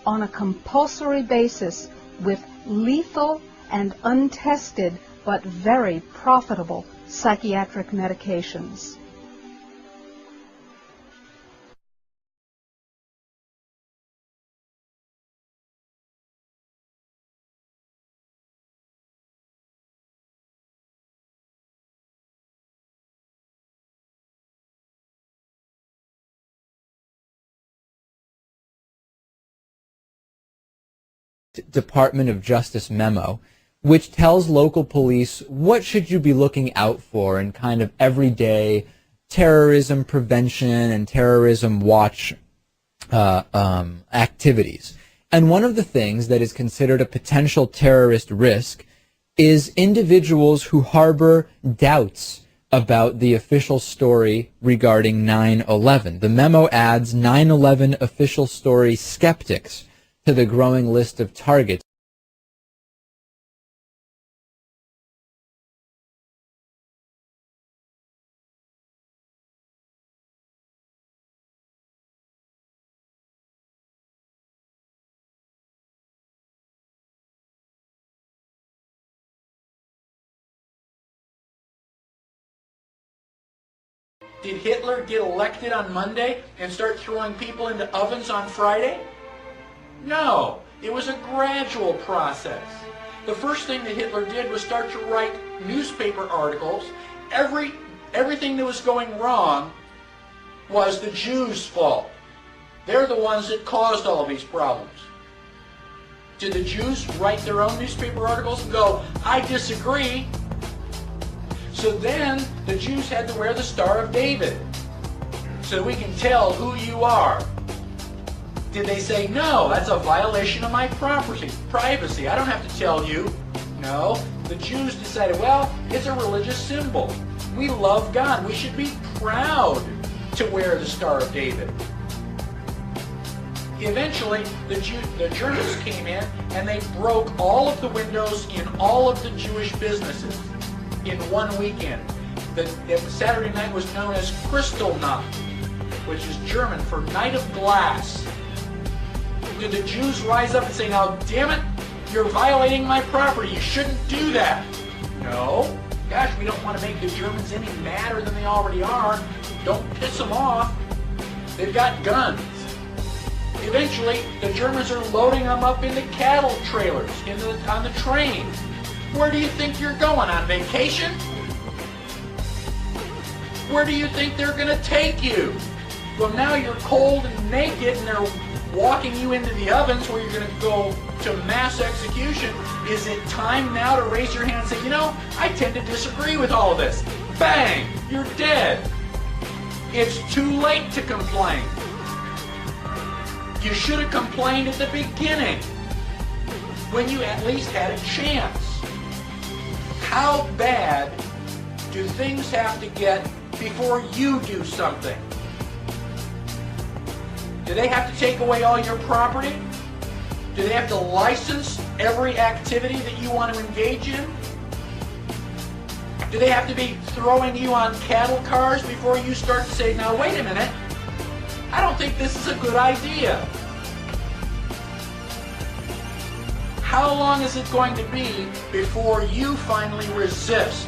S16: on a compulsory basis with lethal and untested but very profitable psychiatric medications.
S18: Department of Justice memo, which tells local police what should you be looking out for in kind of everyday terrorism prevention and terrorism watch activities. And one of the things that is considered a potential terrorist risk is individuals who harbor doubts about the official story regarding 9/11. The memo adds 9/11 official story skeptics to the growing list of targets.
S21: Did Hitler get elected on Monday and start throwing people into ovens on Friday? No, it was a gradual process. The first thing that Hitler did was start to write newspaper articles. Everything that was going wrong was the Jews' fault. They're the ones that caused all these problems. Did the Jews write their own newspaper articles and go, I disagree? So then the Jews had to wear the Star of David. so we can tell who you are. Did they say, no, that's a violation of my privacy, I don't have to tell you? No, the Jews decided, well, it's a religious symbol. We love God. We should be proud to wear the Star of David. Eventually, the Germans came in and they broke all of the windows in all of the Jewish businesses in one weekend. The Saturday night was known as Kristallnacht, which is German for Night of Glass. Did the Jews rise up and say, now, damn it, you're violating my property, you shouldn't do that? No. Gosh, we don't want to make the Germans any madder than they already are. Don't piss them off. They've got guns. Eventually, the Germans are loading them up into cattle trailers on the train. Where do you think you're going, on vacation? Where do you think they're going to take you? Well, now you're cold and naked and they're walking you into the ovens where you're going to go to mass execution. Is it time now to raise your hand and say, you know, I tend to disagree with all of this? Bang! You're dead. It's too late to complain. You should have complained at the beginning, when you at least had a chance. How bad do things have to get before you do something? Do they have to take away all your property? Do they have to license every activity that you want to engage in? Do they have to be throwing you on cattle cars before you start to say, now wait a minute, I don't think this is a good idea? How long is it going to be before you finally resist?